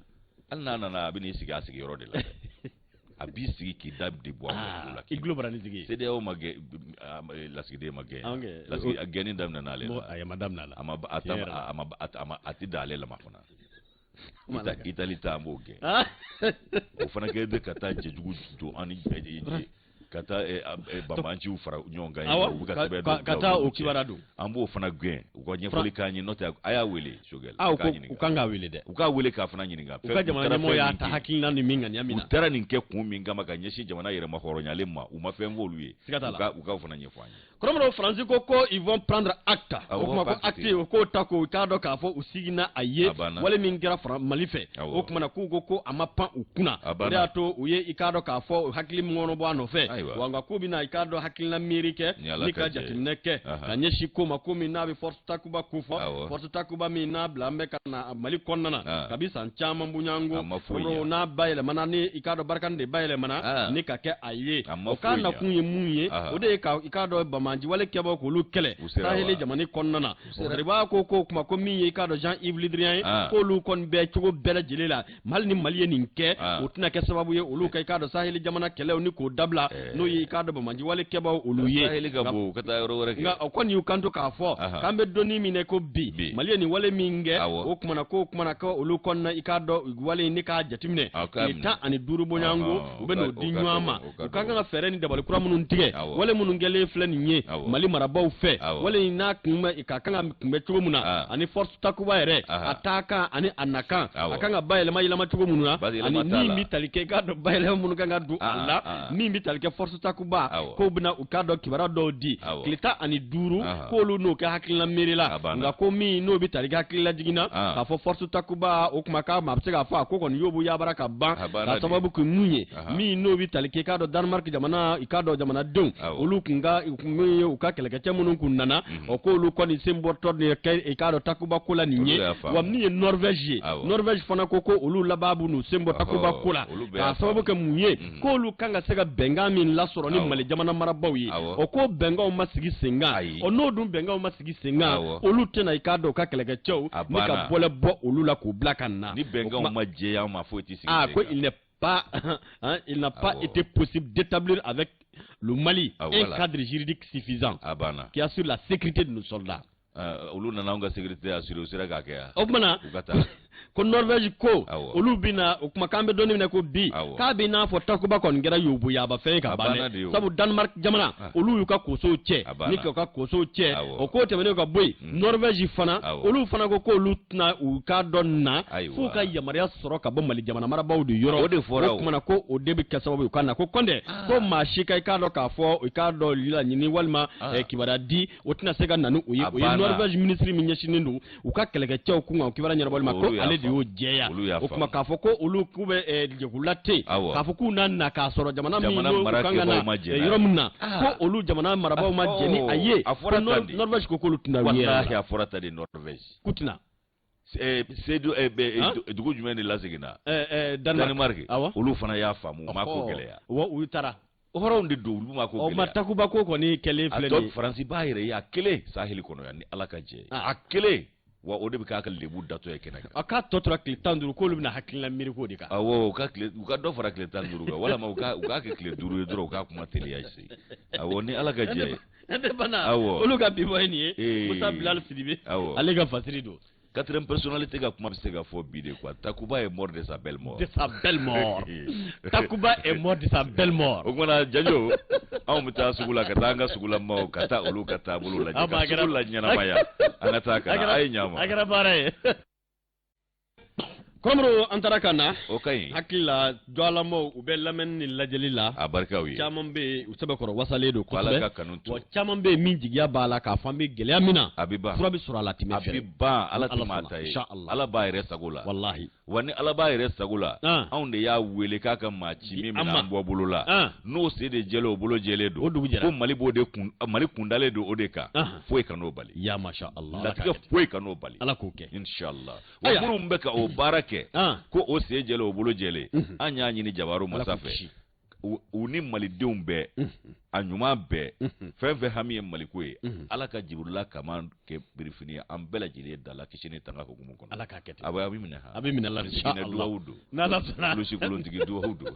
S2: hali n'a nana a bɛ n'i sigi a sigiyɔrɔ de la a b'i sigi k'i da de bɔ a la
S1: i gulo bara ni sigi
S2: CEDEAO ma gɛn lasigiden ma gɛn lasigi a gɛnni daminɛ n'ale la
S1: a ma daminɛ la
S2: a ti da ale la ma fana Itali ta an b'o gɛn o fana kɛ bɛ ka taa jɛjugu don an ni ka taa banbanciw fara ɲɔgɔn kan u bɛ ka sɛbɛn
S1: ka taa o kibaruya don
S2: an b'o fana gɛn u ka ɲɛfɔli k'an ye n'o tɛ a y'a wele Sogɛl
S1: u kan k'a wele dɛ
S2: u k'a wele k'a fana ɲininka
S1: u ka jamana ɲɛmɔgɔ y'a ta hakilina ni min ŋaniya min na
S2: u taara nin kɛ kun min kama ka ɲɛsin jamana yɛrɛma hɔrɔnyalen ma u ma fɛn f'olu ye u k'a fana ɲɛfɔ an ye
S1: kɔrɔmɔdɔ faransi ko ils vont prendre acte o kuma ko acte o k'o ta k'o k'a dɔn k'a fɔ u sigina a ye wale min kɛra Mali fɛ o kumana k'u ko a ma pan u kunna o de y'a to u ye i k'a dɔn k'a fɔ hakili min kɔnɔ bɔ a nɔfɛ wa nka k'u bɛna i k'a dɔn hakilina miiri kɛ ni ka jateminɛ kɛ ka ɲɛsin ko ma ko min n'a bɛ force takuba ko fɔ force takuba min n'a bila an bɛ ka na Mali kɔnɔna na kabi san caman bonyanko n'a bayɛlɛmana ni i k'a dɔn barikani de bayɛlɛmana ni ka kɛ a ye o k'a nakun ye mun ye o de ye i k'a dɔn manjiwale kɛbɔ k'olu kɛlɛ saheli jamana kɔnɔna na o b'a ko kuma ko min ye i k'a dɔn Jean-Yves Le Drian ye k'olu kɔni bɛ cogo bɛɛ lajɛlen la hali ni Mali ye nin kɛ o tɛna kɛ sababu ye olu ka i k'a dɔn saheli jamana kɛlɛw ni k'o dabila n'o ye i k'a dɔn manjiwale kɛbɔ olu ye nka o kɔni y'u kanto k'a fɔ k'an bɛ donni min ko bi Mali ye nin wale min kɛ o kumana ko olu kɔnɔna i k'a dɔn wale ni k'a jateminɛ tile 15 bonyanko u bɛ n'o di ɲɔgɔn ma u ka kan ka fɛɛrɛ ni dabali kura minnu tigɛ wale minnu kɛlen filɛ nin ye Mali marabaw fɛ wale n'a ka kan ka kunbɛ cogo min na ani force takuba yɛrɛ a taa kan ani a na kan a kan ka bayɛlɛma cogo minnu na ani min bɛ tali kɛ i k'a dɔn bayɛlɛma minnu kan ka don a la min bɛ tali kɛ force takuba k'o bɛna u k'a dɔn kibaruya dɔw di tile 15 k'olu n'o kɛ hakilina miiri la nka ko min n'o bɛ tali kɛ hakilila jiginna k'a fɔ force takuba o kuma k'a ma a bɛ se k'a fɔ a ko kɔni y'o bɔ yabara ka ban ka sababu kɛ mun ye min n'o bɛ tali kɛ i k'a dɔn Danemark jamana i k'a dɔn jamanadenw olu kun ka kɛlɛkɛcɛ minnu kun nana o k'olu kɔni sen bɔtɔ de kɛ i k'a dɔn takuba ko la nin ye wa min ye Norvège ye Norvège fana ko olu laban b'u n'u sen bɔ takuba ko la k'a sababu kɛ mun ye k'olu kan ka se ka bɛnkan min in lasɔrɔ ni Mali jamana marabaw ye o ko bɛnkanw ma sigi sen kan o n'o dun bɛnkanw ma sigi sen kan olu tɛna i k'a dɔn ka kɛlɛkɛcɛw ni ka bɔlɛ bɔ olu la k'u bila ka na
S2: ni bɛnkanw ma jɛya ma foyi tɛ sigi sen kan
S1: ko il n'a pas été possible d'établir avec le Mali un cadre juridique suffisant qui assure la sécurité de nos soldats.
S2: Olu nana an ka sécurité assuré u sera k'a kɛ yan.
S1: O kumana ko Norvège ko olu bina o kuma kan bɛ dɔɔni minɛ ko bi k'a bɛ n'a fɔ takuba kɔni kɛra yobuyaba fɛn ka ban dɛ sabu Danemark jamana olu y'u ka kosow cɛ ni k'u ka kosow cɛ o ko tɛmɛnen ka bɔ yen Norvège fana olu fana ko olu tɛna u k'a dɔn na f'u ka yamaruya sɔrɔ ka bɔ Mali jamana marabaw de yɔrɔ o kumana ko o de bɛ kɛ sababu ye u ka na ko kɔndɛ ko maa si ka i k'a dɔn k'a fɔ i k'a dɔn laɲini walima kibaruya di o tɛna se ka na ni o ye Norvège ministre min ɲɛsinnen don u ka kɛlɛkɛcɛw kun kan kibaruya ɲɛnabɔli ma ko ale de y'o jɛya o kuma k'a fɔ ko olu k'u bɛ jɛkulu la ten k'a fɔ k'u na k'a sɔrɔ jamana min n'o kan ka na yɔrɔ min na ko olu jamana marabaw ma jɛ ni a ye ko Norvège ko k'olu tɛna wuli
S2: walahi a fɔra ta de Norvège
S1: k'u tɛna
S2: sedu dugu jumɛn de laseginna Danemark olu fana y'a faamu u ma ko gɛlɛya
S1: u taara
S2: hɔrɔnw de don olu ma ko gɛlɛya
S1: o ma takuba ko kɔni kɛlen filɛ
S2: nin ye Faransi b'a yɛrɛ ye a kelen Sahel kɔnɔ yan ni Ala ka jɛ a kelen wa o de bɛ k'a ka lebu datɔ ye kɛnɛ kan
S1: a k'a tɔ tora tile 15 k'olu bɛna hakilina miiri k'o de kan
S2: awɔ u ka dɔ fara tile 15 kan walama u k'a kɛ tile 5 ye dɔrɔn u k'a kuma teliya se awɔ ni Ala ka jɛ
S1: ne tɛ bana olu ka bi bɔ ye nin ye Musa Bilal Sidibe ale ka fasiri don
S2: 4e personnalité ka kuma bɛ se ka fɔ bi de quoi Takuba est mort de sa belle mort.
S1: De sa belle mort. Takuba est mort de sa belle mort.
S2: O kumana Jajo anw bɛ taa sugu la ka taa an ka sugulamaw ka taa olu ka taabolo lajɛ ka sugu la ɲɛnamaya an ka taa ka na a ye ɲa ma.
S1: A kɛra baara ye. Kɔrɔmuru an taara ka na
S2: o ka ɲi
S1: hakili la jɔlamaw u bɛ lamɛnni ni lajɛli la
S2: a barikaw ye
S1: caman bɛ yen u sɛbɛkɔrɔ wasalen don kosɛbɛ
S2: Ala ka kanu to
S1: wa caman bɛ yen min jigiya b'a la k'a fɔ an bɛ gɛlɛya min na
S2: a bɛ ban
S1: fura bɛ sɔrɔ a la tɛmɛ fɛ
S2: a bɛ ban Ala tɛ maa ta ye Ala b'a yɛrɛ sago la
S1: walahi
S2: wa ni Ala b'a yɛrɛ sago la anw de y'a wele k'a ka maa ci min bɛna an bɔ bolo la n'o se de jɛlen o bolo jɛlen don ko Mali b'o de Mali kundalen don o de kan foyi ka n'o bali
S1: ya masha Allah
S2: latigɛ foyi ka n'o bali
S1: Ala k'o kɛ
S2: inshallah wa minnu bɛ ka o baara kɛ ko o se jɛlen o bolo jɛlen an y'a ɲini Jabaru masa fɛ u ni malidenw bɛɛ a ɲuman bɛɛ fɛn fɛn hami ye maliko ye Ala ka Jiburila kama kɛ birifini ye an bɛɛ lajɛlen da la kisi ni tanga hukumu kɔnɔ
S1: Ala ka kɛ ten
S2: a bɛ minɛ ha
S1: a bɛ minɛ la inshallah
S2: duwawu don
S1: n'Ala sɔnna
S2: kulusi kolontigi duwawu don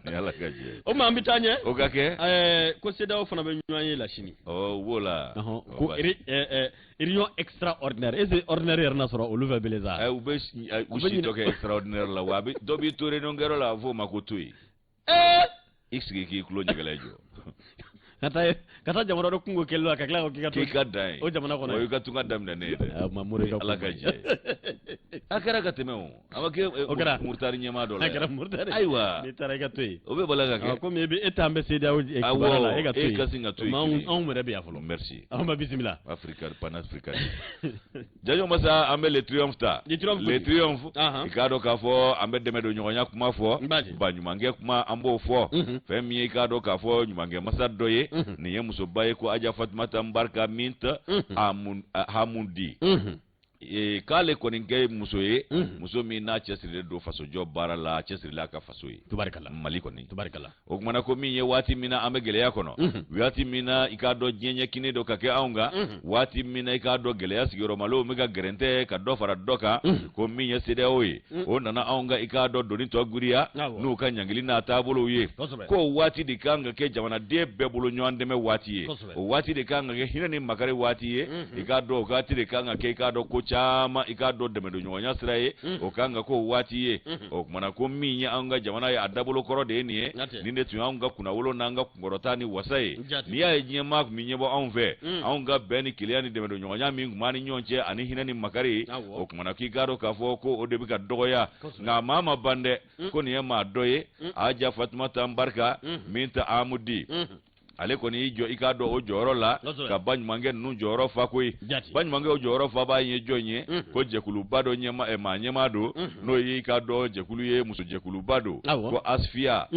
S2: ni Ala ka jɛ
S1: o ma an bɛ taa ɲɛ
S2: o ka kɛ
S1: ko CEDEAO fana bɛ ɲɔgɔn ye la sini
S2: o b'o la
S1: ko réunion extraordinaire est-ce que ordinaire yɛrɛ na sɔrɔ olu fɛ bele sa
S2: u bɛ u si dɔ kɛ extraordinaire la wa dɔ b'i to réunion kɛyɔrɔ la a fɔ o ma ko to yen i sigi k'i tulo ɲɛgɛlɛ jɔ
S1: ka taa jamana dɔ kungo kɛlɛ la ka tila k'i
S2: ka dan ye
S1: o jamana kɔnɔ
S2: o y'i ka tunga daminɛ ne ye dɛ Ala ka jɛ a kɛra ka tɛmɛ o a ma kɛ Murtari ɲɛmaa dɔ la
S1: a kɛra Murtari
S2: ayiwa
S1: n'i taara i ka to yen
S2: o bɛ bala ka kɛ
S1: komi e t'an bɛ CEDEAO kibaruya la e ka to yen
S2: e ka sin ka to yen
S1: anw yɛrɛ bɛ yan fɔlɔ
S2: merci
S1: anw bɛ bisimila
S2: Africa panafricaine Jajo Masa an bɛ le triomphe ta le triomphe i k'a dɔn k'a fɔ an bɛ dɛmɛ don ɲɔgɔnya kuma fɔ ba ɲumankɛ kuma an b'o fɔ fɛn min ye i k'a dɔn k'a fɔ ɲumankɛ masa dɔ ye nin ye musoba ye ko Aja Fatumata Mbarka Minta Hamundi k'ale kɔni kɛ muso ye muso min n'a cɛsirilen don fasojɔ baara la cɛsirila ka faso ye
S1: tubarikala
S2: Mali kɔni
S1: tubarikala
S2: o kumana ko min ye waati min na an bɛ gɛlɛya kɔnɔ waati min na i k'a dɔn diɲɛ ɲɛkini dɔ ka kɛ anw kan waati min na i k'a dɔn gɛlɛya sigiyɔrɔmalenw bɛ ka gɛrɛntɛ ka dɔ fara dɔ kan ko min ye CEDEAO ye o nana anw kan i k'a dɔn doni tɔ giriya n'u ka ɲangili n'a taabolow ye ko waati de kan ka kɛ jamanaden bɛɛ bolo ɲɔgɔn dɛmɛ waati ye o waati de kan ka kɛ hinɛ ni makari waati ye i k'a dɔn o waati de kan ka kɛ i k'a dɔn ko caman i k'a dɔn dɛmɛ don ɲɔgɔnya sira ye o kan ka k'o waati ye o kumana ko min ye an ka jamana ye a dabolo kɔrɔ de ye nin ye nin de tun y'anw ka kunnawolo n'an ka kunkɔrɔta ni wasa ye n'i y'a ye diɲɛ maa tun bɛ ɲɛbɔ anw fɛ anw ka bɛn ni keleya ni dɛmɛ don ɲɔgɔnya min tun b'an ni ɲɔgɔn cɛ ani hinɛ ni makari o kumana k'i k'a dɔn k'a fɔ ko o de bɛ ka dɔgɔya nka maa ma ban dɛ ko nin ye maa dɔ ye Aja Fatumata Mbarka Minta Hamudi ale kɔni y'i jɔ i k'a dɔn o jɔyɔrɔ la ka baɲumankɛ ninnu jɔyɔrɔ fa koyi baɲumankɛ o jɔyɔrɔ fa b'a ye jɔn ye ko jɛkuluba dɔ maa ɲɛmaa don n'o ye i k'a dɔn jɛkulu ye muso jɛkuluba don ko Asfiya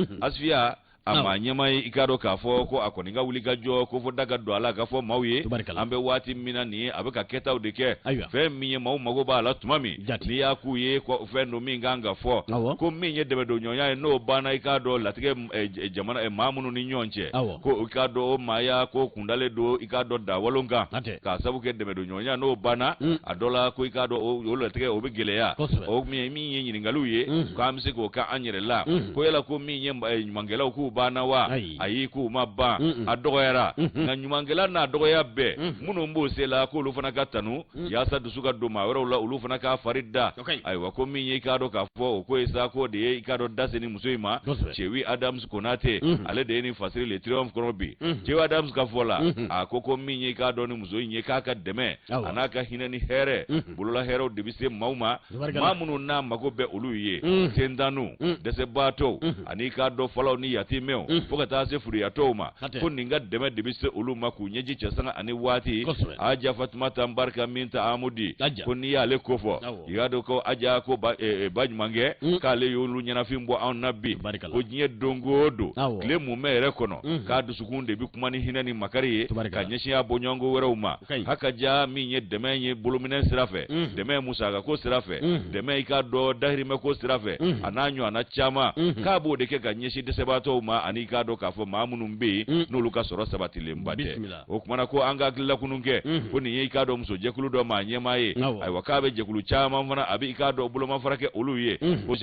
S2: ama nyama i ka do ka fo ko akoni ga wuli ga jo ko fo daga do ala ka fo mawye ambe wati mina ni abe ka ketaw de ke fe mi maw mago ba la tumami ni ya ku ye ko fe no mi nganga fo ko mi nye debe do nyonya no bana i ka do latige jamana mamunu ni nyonche ko i ka do maya ko kundale do i ka do da walonga ka sabu ke debe do nyonya no bana adola ko i ka do o latige o be geleya o mi nye nyingalu ye ko amse ko ka anyere la ko yela ko mi nye mangela ku bana wa ayi ku mabba adogoyara na nyumangela na adogoya be muno mbose la ko lu fana katanu ya sa dusuka do ma wera la ulu fana ka farida ay wa ko mi nye ka do ka fo ko isa ko de ka do daseni musoima chewi Adams konate ale de ni fasiri le triomphe krobi chewi Adams ka fola akoko mi nye ka do ni musoyi nye ka deme anaka hinani here bulula hero de bise mauma mamunu na mago be ulu ye tendanu dese bato ani ka do fola ni yatimeo foka ta se furi atoma ko ninga deme de bise ulu maku nyeji chesanga ani wati aja Fatuma tambarka minta amudi ko ni ya le kofo yado ko aja ko bajmange kale yulu nyana fimbo an nabi ko nye dongodo kle mu mere kono ka du sukunde bi kuma ni hinani makari ka nyeshi ya bonyongo wera uma haka ja mi nye deme nye bulumine sirafe deme musaga ko sirafe deme ika do dahiri me ko sirafe ananyo anachama ka bo de ke ka nyeshi de sebato uma ani ka do ka fo mamunu mbi no luka soro sabati le mbate o kuma na ko anga kila kununge ko ni ika do muso jekulu do ma nyema ye ay wakabe jekulu chama mfana abi ika do buluma farake oluye ko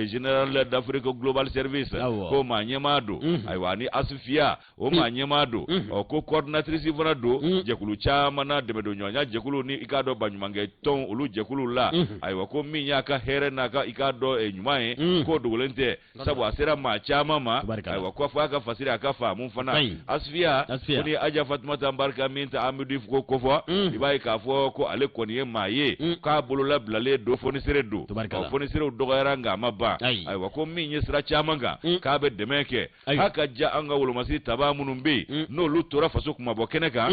S2: general d'Afrique Global Service ko ma nyema do ay wani asfia o ma nyema do o ko coordinatrice fana do jekulu chama na de do nyonya jekulu ni ika do banyumange ton olu jekulu la ay wako minya ka here na ka ika do enyumae ko do lente sabu asera ma chama ma ay wako fa ka fasira aka fa mun fana asfia ko ni aja Fatuma tambarka minta amudi ko kofo ibai ka fo ko ale ko ni maye ka bolola blale do foni sere do foni sere do garanga mabba ay wako minye sira chamanga ka be demeke haka ja anga wolo masi tabamunum be no lutora faso kuma bokeneka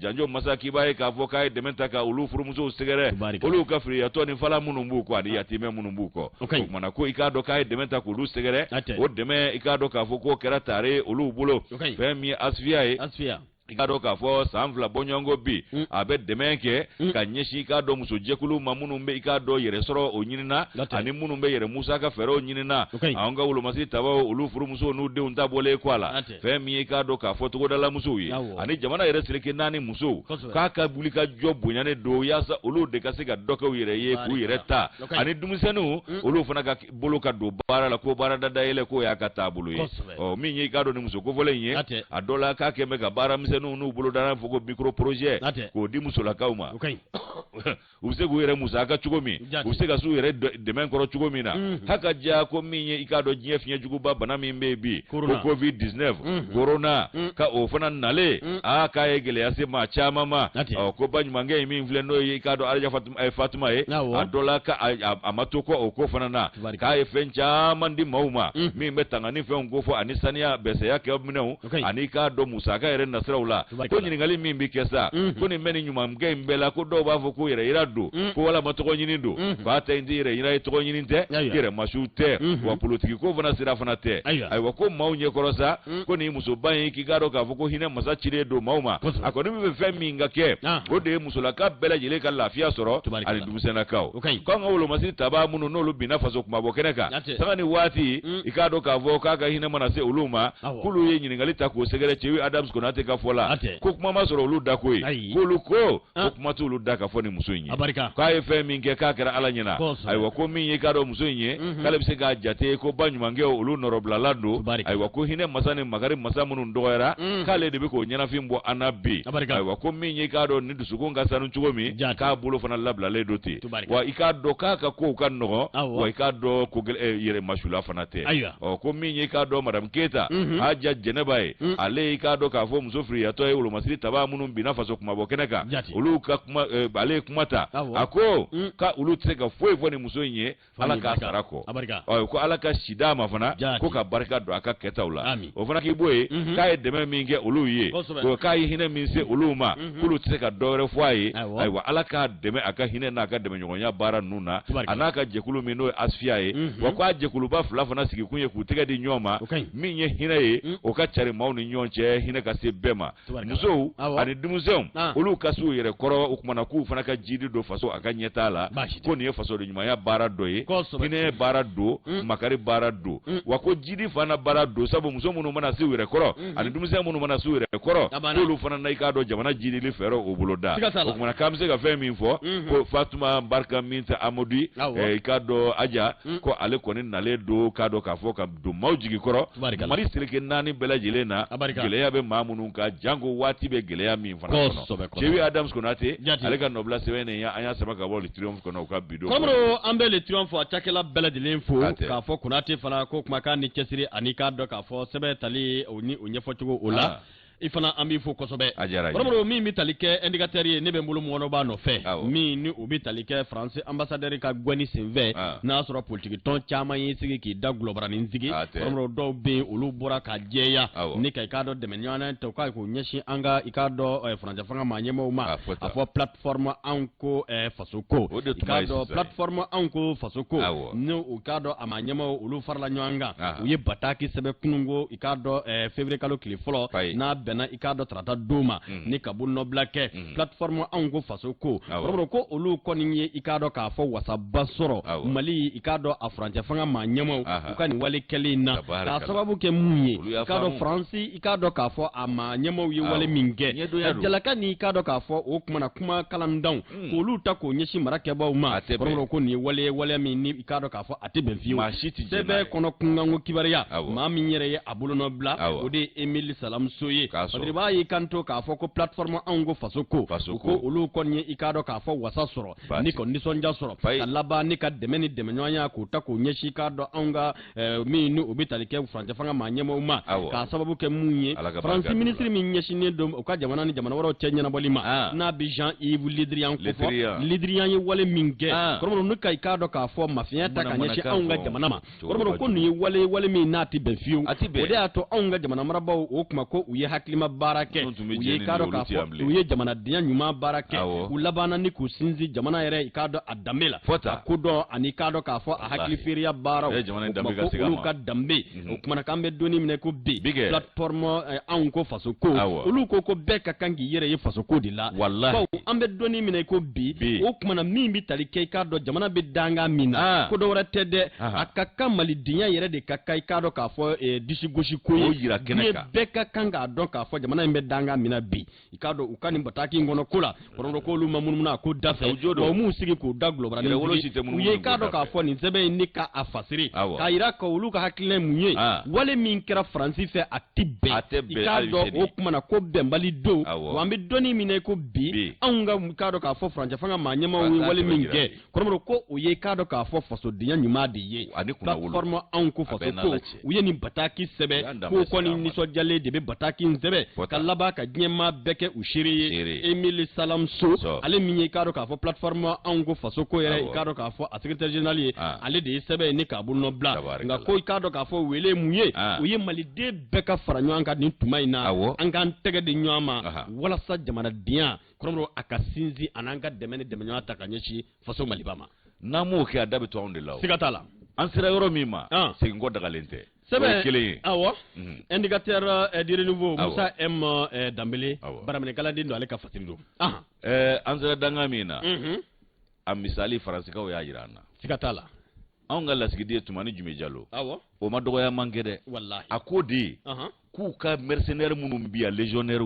S2: janjo masaki bai ka fo kai dementa ka ulu furumuso segere ulu ka fri ato ni fala munumbu ko adi yatime munumbu ko mana ko ikado kai dementa ko lu segere o deme ikado ka fo ko kera tare ulu bulo femi asfia ikado ka fo samfla bonyongo bi abe demenke ka nyeshi ikado muso jekulu mamunumbe ikado yere soro onyinina ani munumbe yere musa ka fero onyinina aonga ulo masi tabawo ulu furu muso nu de unta bole kwala femi ikado ka fo to dala muso yi ani jamana yere sileke nani muso ka bulika jobu nyane do yasa ulu de ka siga doka yere ye ku yere ta ani dumusenu ulu fana ka bolo ka do bara la ko bara dada yele ko ya ka tabulu ye o minye ikado ni muso ko vole nye adola ka keme ka bara nu bolo dana fogo micro projet ko di musola kauma usego yere musaka chugomi usega su yere demen koro chugomi na haka ja ko minye ikado jef nye juguba bana mimbebi ko covid-19 corona ka ofana nale aka egele ase ma chama ma ko banyu mange mi infle no ikado arja Fatuma adola ka amatoko okofana na ka efencha mandi mauma mi metanga ni fe ngofo anisania bese yake obminu anika do musaka yere nasraula ko nyingali mimbi kesa ko ni meni nyuma mge mbela ko do bavo ko yere irado ko wala matoko nyinindo ba ta indire ira to nyininte yere mashute wa politiki ko vana sira fana te ay wa ko maunye korosa ko ni muso ban ki garo ka foko hine masa chire do mauma akoni be femi ngake ko de musola ka bela jile ka lafia soro ali dumusena kawo ko ngawlo masi taba munu no lu bina faso kuma bokeneka sanga ni wati ikado ka voka ka hine mana se uluma kulu ye nyingali ta ko segere chewi Adams konate ka fola ko kuma masoro lu dako yi ko lu ko kuma tu lu daka foni musoyi ka FM nke ka kera alanyina ay wako min ikado musoyi kala bise ga jate ko banyu mange ulu norobla lando ay wako hine masane magari masamunu ndoera kale de ko nyana fimbo anabi ay wako min ikado ni dusugo ngasanu chugomi ka bulo fana labla le doti wa ikado ka ko kan no wa ikado ko yere mashula fana te o ko min ikado madam Keta aja Jenebai ale ikado ka fo musofri Traoré ato ye wolo masiri taba munum bina faso kuma bo keneka olu ka kuma bale kumata ako ka olu tse ka foi ni muso nye ala ka sarako ko ala ka shida ma fana ko ka barka do aka ketawla o fana ki boye ka e deme minge olu ye ko ka yi hine min se olu ma olu tse ka dore foye aywa ala ka deme aka hine na ka deme nyonya bara nuna anaka jekulu mino asfia ye wa ko jekulu ba fula fana sigi kunye ku tega di nyoma minye hine ye o ka chari mauni nyonche hine ka se bema muso ani dumuseum olu kasu yere koro ukumana ku fana ka jidi do faso aka nyetala ko ni faso do nyuma ya bara do ye hine bara do makari bara do wa ko jidi fana bara do sabu muso munu mana si yere koro ani dumuseum munu mana si yere koro olu fana na ikado jamana jidi li fero obuloda ukumana kamse ka fe min fo ko Fatuma Barka Minta Amodi ikado aja ko ale koni nale do kado ka fo ka do mawjigi koro mari sirike nani bela jelena geleya be mamunu ka jango wati be geleya min fana kono Chewi Adams konate ale ka nobla sewene ya anya sama ka bol triumph kono ka bido
S1: komro ambe le triumph atakela bela de l'info ka fo konate fana ko kuma ka ni chesiri anika do ka fo sebe tali oni onyefo tugo ola ifana ambi fo kosobe romoro mi mitalike indicateur ye ne be mbulu mono ba no fe mi ni obi talike France ambassadeur ka gwani sinve na soro politique ton chama yi sigi ki da global ni nzigi romoro do be olu bora ka jeya ni kai ka do de menyana to ka ko nyeshi anga ikado France fanga manyemo ma afo plateforme anko fasoko ikado plateforme anko fasoko no ikado amanyemo olu farla nyanga uye bataki sebe kunungo ikado février kalo kilifolo na bena ikado trata doma ni kabu noblake plateforme ango fasoko robro ko olu koninye ikado ka fo wasaba soro mali ikado afranje fanga manyamo ukani wale kelina ka sababu ke munye ikado France ikado ka fo amanyamo yi wale minge jalaka ni ikado ka fo o kuma kalandan ko olu ta ko nyeshi marake ba uma robro ko ni wale minni ikado ka fo atibe fiu sebe kono kungango kibariya ma minyere ye abulo nobla ode Emile Salam Soye riba yi kanto ka fo ko plateforme ango fasoko ko olu konye ikado ka fo wasa soro ni condition ja soro kalaba ni ka demeni demenyonya ko ta ko nyeshi kado anga mi ni obitali ke France fanga manyemo uma ka sababu ke munye France ministre mi nyeshi ne dom o ka jamana ni jamana woro tenya na bolima na Bijan Yves Lidrian ko fo Lidrian yi wale minge ko no ka ikado ka fo mafia ta ka nyeshi anga jamana ma ko ni wale mi nati benfiu o de ato anga jamana maraba o kuma ko uye haklima barake uye kado ka fo uye jamana dinya nyuma barake ulabana ni kusinzi jamana yere ikado adamela kudo ani kado ka fo ahakli feria bara ulu ka dambe kuma kambe doni mine ko bi platform anko fasoko ulu ko beka kangi yere ye fasoko dila wallahi ambe doni mine ko bi o kuma na mimbi talike kado jamana be danga mina ko do wara tede akaka mali dinya yere de kakai kado ka fo dishi goshi ko yira keneka beka kanga don ka fo jamana mbe danga mina bi ikado ukani bataki ngono kula porondo ko luma mununa ko dafe o mu sigi ko da global ni uye kado ka fo ni zebe ni ka afasiri ka ira ko uluka hakile munye wale min kera France fe atibe ikado o kuma na ko bembali do wambe doni mine ko bi anga kado ka fo France fanga manyema wale minge porondo ko uye kado ka fo faso dinya nyuma de ye platform anko faso ko uye ni bataki sebe ko ko ni so jale de be bataki nzebe kalaba ka nyema beke ushiri Emile Salam So ale minye kado ka fo plateforme ango faso ko yere kado ka fo a secrétaire général ye ale de sebe ni ka bunno bla nga ko kado ka fo wele muye uye mali de beka faranyo anka ni tumaina anga ntege de nyama wala sa jamana dia kromro akasinzi ananga demene demenyo ta kanyeshi faso malibama
S2: namo ke adabe to onde law
S1: sigatala
S2: ansira yoro mima singo daga lente
S1: sebe awo indicateur du renouveau Moussa M Dambélé baramene kala dindo ale ka fasirido
S2: ansira danga mina am misali France ka o ya jirana
S1: sigatala
S2: an ga lasigi tumani jume jalo o ma dogo ya mangede
S1: wallahi
S2: akodi ku ka mercenaire munum biya légionnaire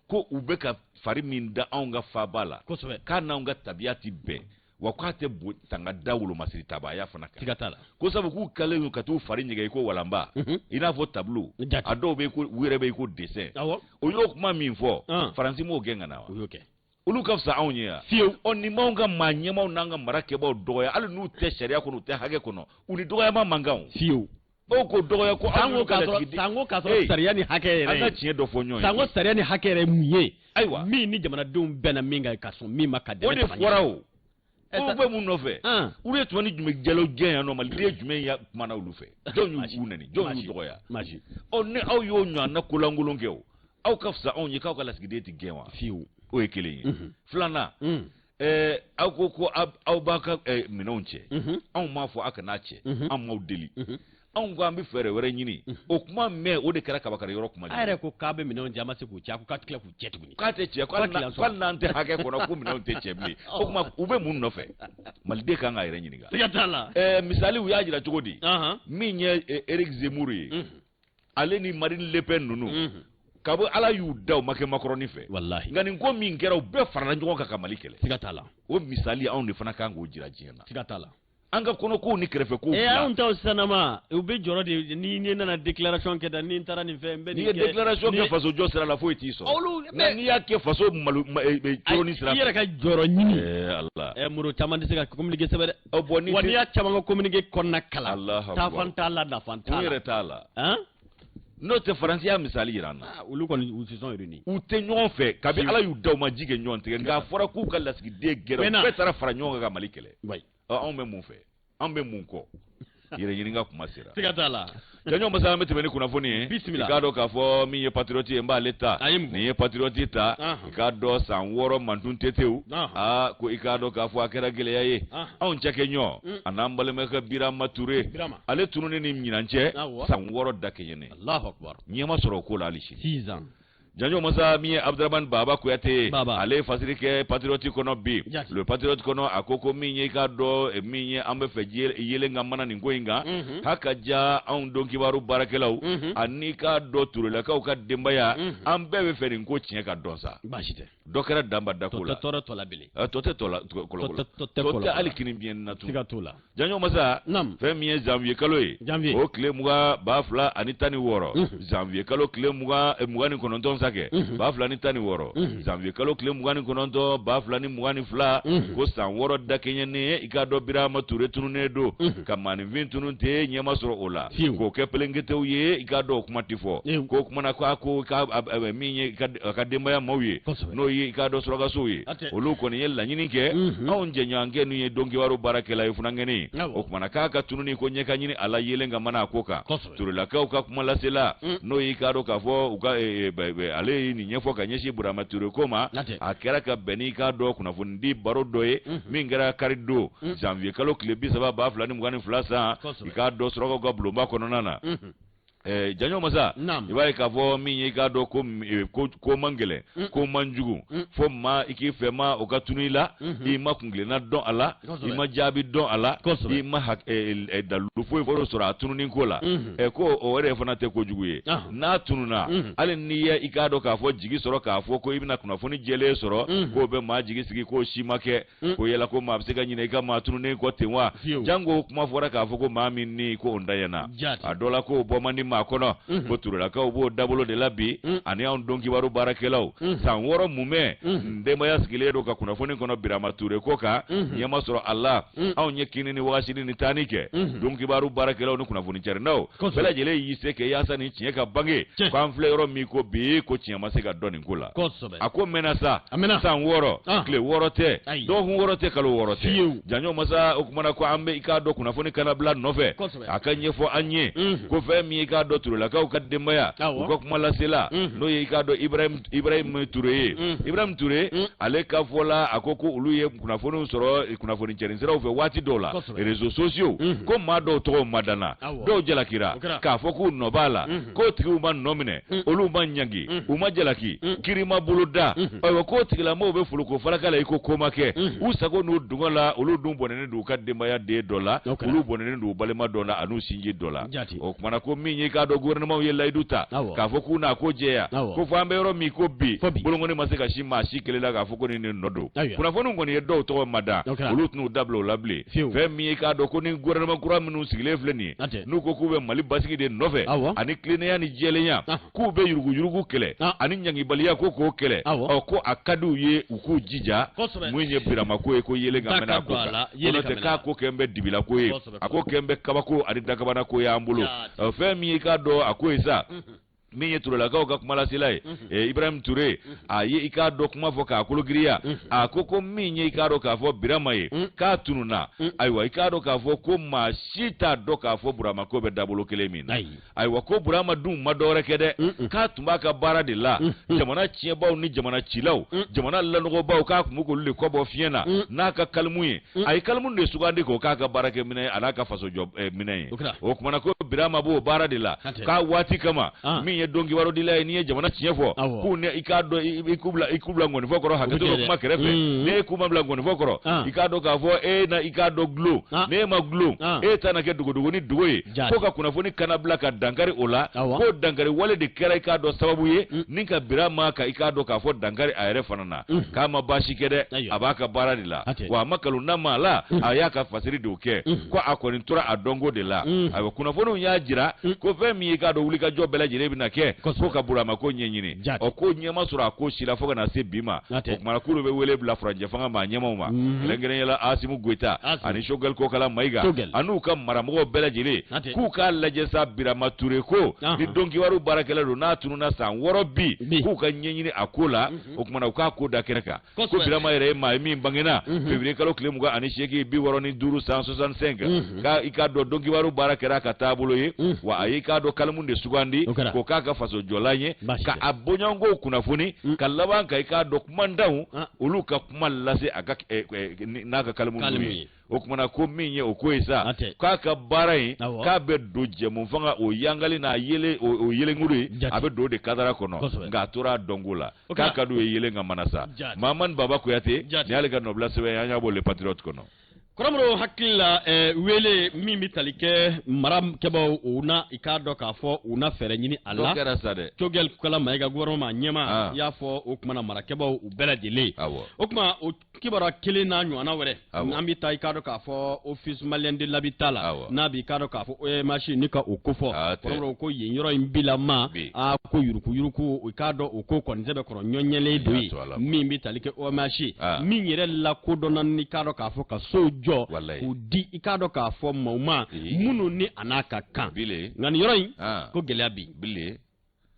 S2: ko ube ka fari min da an ga fabala ka na an ga tabiati be wakwate tanga dawulo masiri tabaya fana ka
S1: sigatala
S2: ko sabu ku kale ka tu fari nyega ko walamba ina fo tableau ado be ko wire be ko dessin o yo kuma min fo faransi mo genga nawa ulu kafsa awnya onni maunga manyema unanga marake ba doya ali nu te sharia ko nu te hage kono uni doya ma mangaw o ko dɔgɔya ko
S1: sango ka sɔrɔ sariya ni hakɛ yɛrɛ
S2: an ka tiɲɛ dɔ fɔ ɲɔgɔn ye
S1: sango sariya ni hakɛ yɛrɛ mun ye
S2: ayiwa
S1: min ni jamanadenw bɛnna min kan ka sɔn min ma ka dɛmɛ
S2: o de fɔra o bɛ mun nɔfɛ olu ye tuma ni jumɛn jalo gɛn yan nɔ maliden jumɛn ya kumana olu fɛ jɔn y'u nɛni jɔn y'u dɔgɔya ni aw y'o ɲɔgɔnna kolankolon kɛ o aw ka fisa anw ye k'aw ka lasigiden tɛ gɛn wa
S1: fiyewu
S2: o ye kelen ye filanan aw ko aw b'a ka minɛnw cɛ anw m'a fɔ aw kana cɛ anw m'aw deli anw ko an bɛ fɛɛrɛ wɛrɛ ɲini o kuma mɛn o de kɛra kabakari yɔrɔ kuma
S1: a yɛrɛ ko k'a bɛ minɛnw cɛ a ma se k'u cɛ a ko k'a tila k'u cɛ tuguni
S2: k'a tɛ cɛ k'ale n'an tɛ hakɛ kɔnɔ ko minɛnw tɛ cɛ bilen o kuma u bɛ mun nɔfɛ maliden kan k'a yɛrɛ ɲininka
S1: siga t'a la
S2: misali u y'a jira cogo di min ye Eric Zemmour ye ale ni Marine Le Pen ninnu kabo ala y'u da u ma kɛ makɔrɔni fɛ
S1: wallahi
S2: nka nin ko min kɛra u bɛɛ farala ɲɔgɔn kan ka Mali kɛlɛ
S1: siga t'a la
S2: o misali anw de fana kan k'o jira diɲɛ na
S1: siga t'a la
S2: an ka kɔnɔ ni kɛrɛfɛ kow
S1: anw taw sanama u bɛ jɔrɔ de ni nana déclaration kɛ da ni taara nin fɛn n bɛ nin kɛ
S2: ni ye déclaration kɛ faso jɔ sira la foyi t'i sɔrɔ mais n'i y'a kɛ faso coloni sira
S1: i yɛrɛ ka jɔrɔ ɲini
S2: Allah
S1: muru caman tɛ se ka communiquer sɛbɛ dɛ wa n'i y'a caman ka communiquer kɔnɔna kalan taafan t'a la nafan t'a la
S2: u yɛrɛ t'a la n'o tɛ faransi y'a misali yira an na
S1: olu kɔni u se sɔn réunis
S2: u tɛ ɲɔgɔn fɛ kabi ala y'u da u ma ji kɛ ɲɔgɔn tigɛ nka a fɔra k'u ka lasigiden gɛrɛ u bɛɛ taara fara ɲɔgɔn kan ka Mali kɛlɛ anw bɛ mun fɛ an bɛ mun kɔ yɛrɛ ɲininka kuma sera
S1: siga t'a la
S2: jɔnjɔn masa an bɛ tɛmɛ ni kunnafoni ye
S1: bisimila
S2: i k'a dɔn k'a fɔ min ye patriote ye n b'ale ta nin ye patriote ta i k'a dɔn san 6 mantun tetew ko i k'a dɔn k'a fɔ a kɛra gɛlɛya ye anw cɛkɛɲɔ a n'an balimakɛ Birama Ture ale tununi ni ɲinan cɛ san 6 da kɛɲɛnɛ
S1: Allahu Akbar
S2: ɲɛma sɔrɔ o ko la hali sini
S1: 6 ans
S2: Janjo Masa min ye Abdurahmane Baba Kuyate ale ye fasiri kɛ patriote kɔnɔ bi le patriote kɔnɔ a ko min ye i k'a dɔn min ye an bɛ fɛ yelen ka mana nin ko in kan ha ka ja anw dɔn kibaru baarakɛlaw ani k'a dɔn Turelakaw ka denbaya an bɛɛ bɛ fɛ nin ko tiɲɛ ka dɔn sa
S1: baasi tɛ
S2: dɔ kɛra danba dako la
S1: tɔ tɔ la bele
S2: tɔ tɛ hali kini biyɛn na tun
S1: siga t'o la
S2: Janjo Masa fɛn min ye janvier kalo ye o tile 20,226 janvier kalo tile 29 sakɛ 2016 janvier kalo tile 29 2022 ko san 6 da kɛɲɛnen i k'a dɔn Birama Ture tununnen don ka maninfin tunun tɛ ɲɛma sɔrɔ o la k'o kɛ pelenketew ye i k'a dɔn o kuma tɛ fɔ k'o kumana ko min ye a ka denbaya maaw ye n'o ye i k'a dɔn surakasow ye olu kɔni ye laɲini kɛ anw jɛɲɔgɔnkɛ ninnu ye dɔnkibaru baarakɛla ye funankɛni o kumana k'a ka tununi ko ɲɛ ka ɲini a la yelen ka mana a ko kan Turelakaw ka kuma lasela n'o ye i k'a dɔn k'a fɔ u ka ale ye nin ɲɛfɔ ka ɲɛsin Burama Ture ko ma a kɛra ka bɛn n'i k'a dɔn kunnafonidi baro dɔ ye min kɛra kari don janvier kalo tile 30,2022 san i k'a dɔn surakaw ka bulonba kɔnɔna na Janjo Masa i b'a ye k'a fɔ min ye i k'a dɔn ko man gɛlɛn ko man jugu fo maa i k'i fɛ ma o ka tunu i la i ma kunkilenna dɔn a la i ma jaabi dɔn a la i ma dalu foyi fɔlɔ sɔrɔ a tununi ko la ko o yɛrɛ fana tɛ kojugu ye n'a tununa hali n'i ye i k'a dɔn k'a fɔ jigi sɔrɔ k'a fɔ ko i bɛna kunnafoni jɛlen sɔrɔ k'o bɛ maa jigi sigi k'o si ma kɛ ko yala ko maa bɛ se ka ɲinɛ i ka maa tununen kɔ ten wa jango kuma fɔra k'a fɔ ko maa min ni ko o ntanyana a dɔ la ko bɔ man di maa kɔnɔ ko Turelakaw b'o dabolo de la bi ani anw dɔn kibaru baarakɛlaw san 6 mumɛ denbaya sigilen don ka kunnafoni kɔnɔ Birama Ture ko kan ɲɛma sɔrɔ a la anw ye kini ni wagasini ni taani kɛ dɔn kibaru baarakɛlaw ni kunnafoni cɛrinnaw bɛɛ lajɛlen y'i se kɛ yaasa ni tiɲɛ ka bange k'an filɛ yɔrɔ min ko bi ko tiɲɛ ma se ka dɔn nin ko la a ko mɛnna sa san 6 tile 6 tɛ dɔgɔkun 6 tɛ kalo 6 tɛ Janjo Masa o kumana ko an bɛ i k'a dɔn kunnafoni kana bila nɔfɛ a ka ɲɛfɔ an ye ko fɛn min i k'a dɔn Turelakaw ka denbaya u ka kuma lasela n'o ye i k'a dɔn Ibrahim Ture ye Ibrahim Ture ale ka fɔ la a ko olu ye kunnafoniw sɔrɔ kunnafoni cɛrin siraw fɛ waati dɔw la réseaux sociaux ko maa dɔw tɔgɔ madana dɔw jalakira k'a fɔ k'u nɔ b'a la k'o tigiw ma nɔ minɛ olu ma ɲangi u ma jalaki kiri ma bolo da ayiwa k'o tigilamɔgɔw bɛ foloko faraka la i ko ma kɛ u sago n'u dunga la olu dun bɔnɛnen don u ka denbaya den dɔ la olu bɔnɛnen don u balima dɔ la an'u sinji dɔ la o kumana ko min ye ka do gouvernement ye layduta ka fo kuna ko jeya ko fo ambe ro mi ko bi bolongo ne maseka shima shikelela ka fo ko ni nodo kuna fo ngoni ye do to mada ulutnu dablo lable fe mi ka do ko ni gouvernement kura minu sigile fleni nu ko kube mali basiki de nove ani klinia ni jelenya kube yurugu kele ani nyangi balia ko ko kele o ko akadu ye uku jija mwenye birama ko yele ngamena ko te ka ko kembe dibila ko ye ako kembe kabako ari dakabana ko ya ambulo fe mi ka do akoisa minye turela ka kumala silai Ibrahim Touré aye ikado kuma fo ka kulugiriya akoko minye ikado ka fo birama ye ka tununa aywa ikado ka fo ko mashita do ka fo burama ko be dabulo kelemin aywa ko burama dum madore kede ka tumba ka bara de la jamana chieba ni jamana chilaw jamana lanugo baw ka kumuko lule ko bo fiena naka kalmuye ay kalmun de sugande ko ka bara ke minay anaka faso job minay o kuma na ko birama bo bara de la ka wati kama ye dongi waro dila ni jamana chiefo ku ne ikado ikubla ngoni fokoro hakito kuma kerefe ne kuma bla ngoni fokoro ikado ka fo na ikado glo ne ma glo tana ke dugo ni dugoye ko ka kuna foni kana bla ka dankari ola ko dankari wale de kera ikado sababu ye ninka birama ka ikado ka fo dankari ayre fanana kama bashi kede abaka baradila wa makalu na mala ayaka fasiri doke ko akoni tura adongo de la ayo kuna foni ya jira ko fe mi ikado wulika jobela jire bi na ke ko ka burama ko nyenyini o ko nyema sura ko shila foga na se bima o mara kulu be wele bla franje fanga ma nyema ma lengene yala asimu goita ani shogal ko kala maiga anu kam mara mo bela jile ku ka laje sa birama ture ko di donki waru barakela do na tunu na san woro bi ku ka nyenyini akola o kuma na ka ko da kereka ko birama ere ma mi bangena fevrier kalo klemu ga ani sheki bi woro ni duru 165 ka ikado donki waru barakela ka tabulo ye wa ayika do kalmunde sugandi ko kaka faso jolanye ka abonyango kunafuni kalaban ka ika dokumandawu ulu ka kumalase aka naka kalmundu okumana ko minye okwesa kaka barai ka be doje mumfanga o yangali na yele o yele nguri abe do de kadara kono ngatura dongola kaka do yele ngamanasa maman baba ko yate ne alga nobla sewe yanya bo le patriote kono
S1: Koramro hakilla wele mimi talike maram kebo una ikado ka fo una fere nyini alla togel kala maiga gouvernement nyema ya fo okuma mara kebo ubela dele okuma kibara kele na nyona were nambi ta ikado ka fo office malien de l'habitat na bi ikado ka fo machine nika okofo koramro ko yinyoro imbila ma a ko yuruku ikado okoko nzebe koro nyonyele doi mimi talike o machi minyere la kodona nikado ka fo ka sojo udi ikado ka fo mauma munu ni anaka kan ngani yoroyin ko geleabi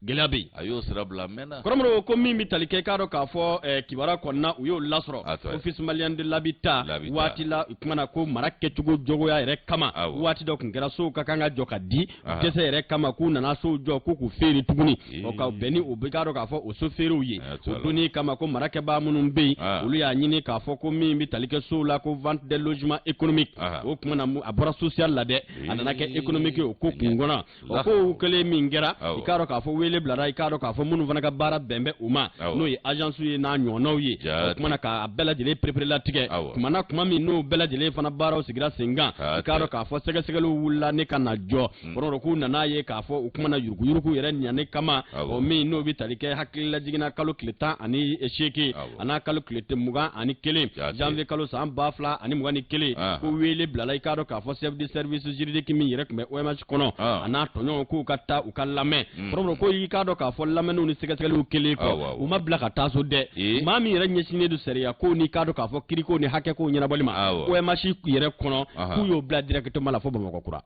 S1: gelabi
S2: ayo sirabla mena
S1: koromro ko mimi talike kado ka fo kibara konna uyo lasro office malien de l'habitat wati la kumana ko marake tugo jogo ya ere kama wati do kungera so ka kanga joka di tese ere kama ku nana so jo ku ku feri tuguni o ka beni o be kado ka fo o so feri uye o doni kama ko marake ba munun be ulu ya nyini ka fo ko mimi talike so la ko vente de logement économique o kumana mu abora social la de anana ke économique o ko kungona o ko kele mingera ikado ka fo le blara ikado ka fo munu vanaka bara bembe uma no ye agence ye na nyono ye kuma ka bela jele prepare la tige kuma na kuma mi no bela jele fana bara o sigira senga ikado ka fo sege sege lu wula ne kana jo ro ku na na ye ka fo kuma na yuruku yere nyane kama o mi no bi talike hakilla jigina kalo kilita ani esheki ana kalo kilite muga ani kele janvier kalo sa bafla ani muga ni kele ko wele blara ikado ka fo chef de service juridique mi yere kuma OMH kono ana tonyo ku kata ukalame ro ko ikado ka fo lamenu ni segaselu kele ko uma blaka taso de mami yere nyesine du seria ko ni kado ka fo kiriko ni hake ko nyina bolima o machi yere kono ku yo bla directement la fo bamako kura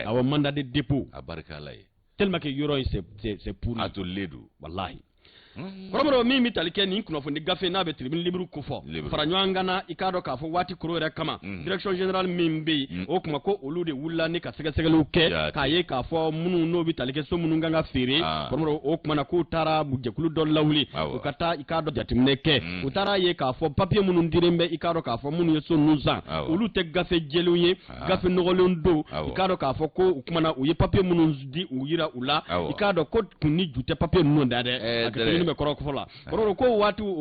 S1: awo mandat de dépôt
S2: abarkalay
S1: tellement que yoro c'est pourri
S2: atoledu
S1: wallahi koromro mimi talike ni kuno fo ni gafe na be tribune libre ko fo faranywanga na ikado ka fo wati kuro re kama direction générale mimbe o kuma ko olude wulla ni ka sega lu ke ka ye ka fo munu no bi talike so munu nganga fere koromro o kuma na ko tara buje kulu do lawli o kata ikado jatimne ke o tara ye ka fo papier munu ndirembe ikado ka fo munu yeso nuza olu te gafe jeluye gafe nogolon do ikado ka fo ko kuma na o ye papier munu di o yira ula ikado ko kunni jute papier no ndade doni me kɔrɔ fɔla kɔrɔ ko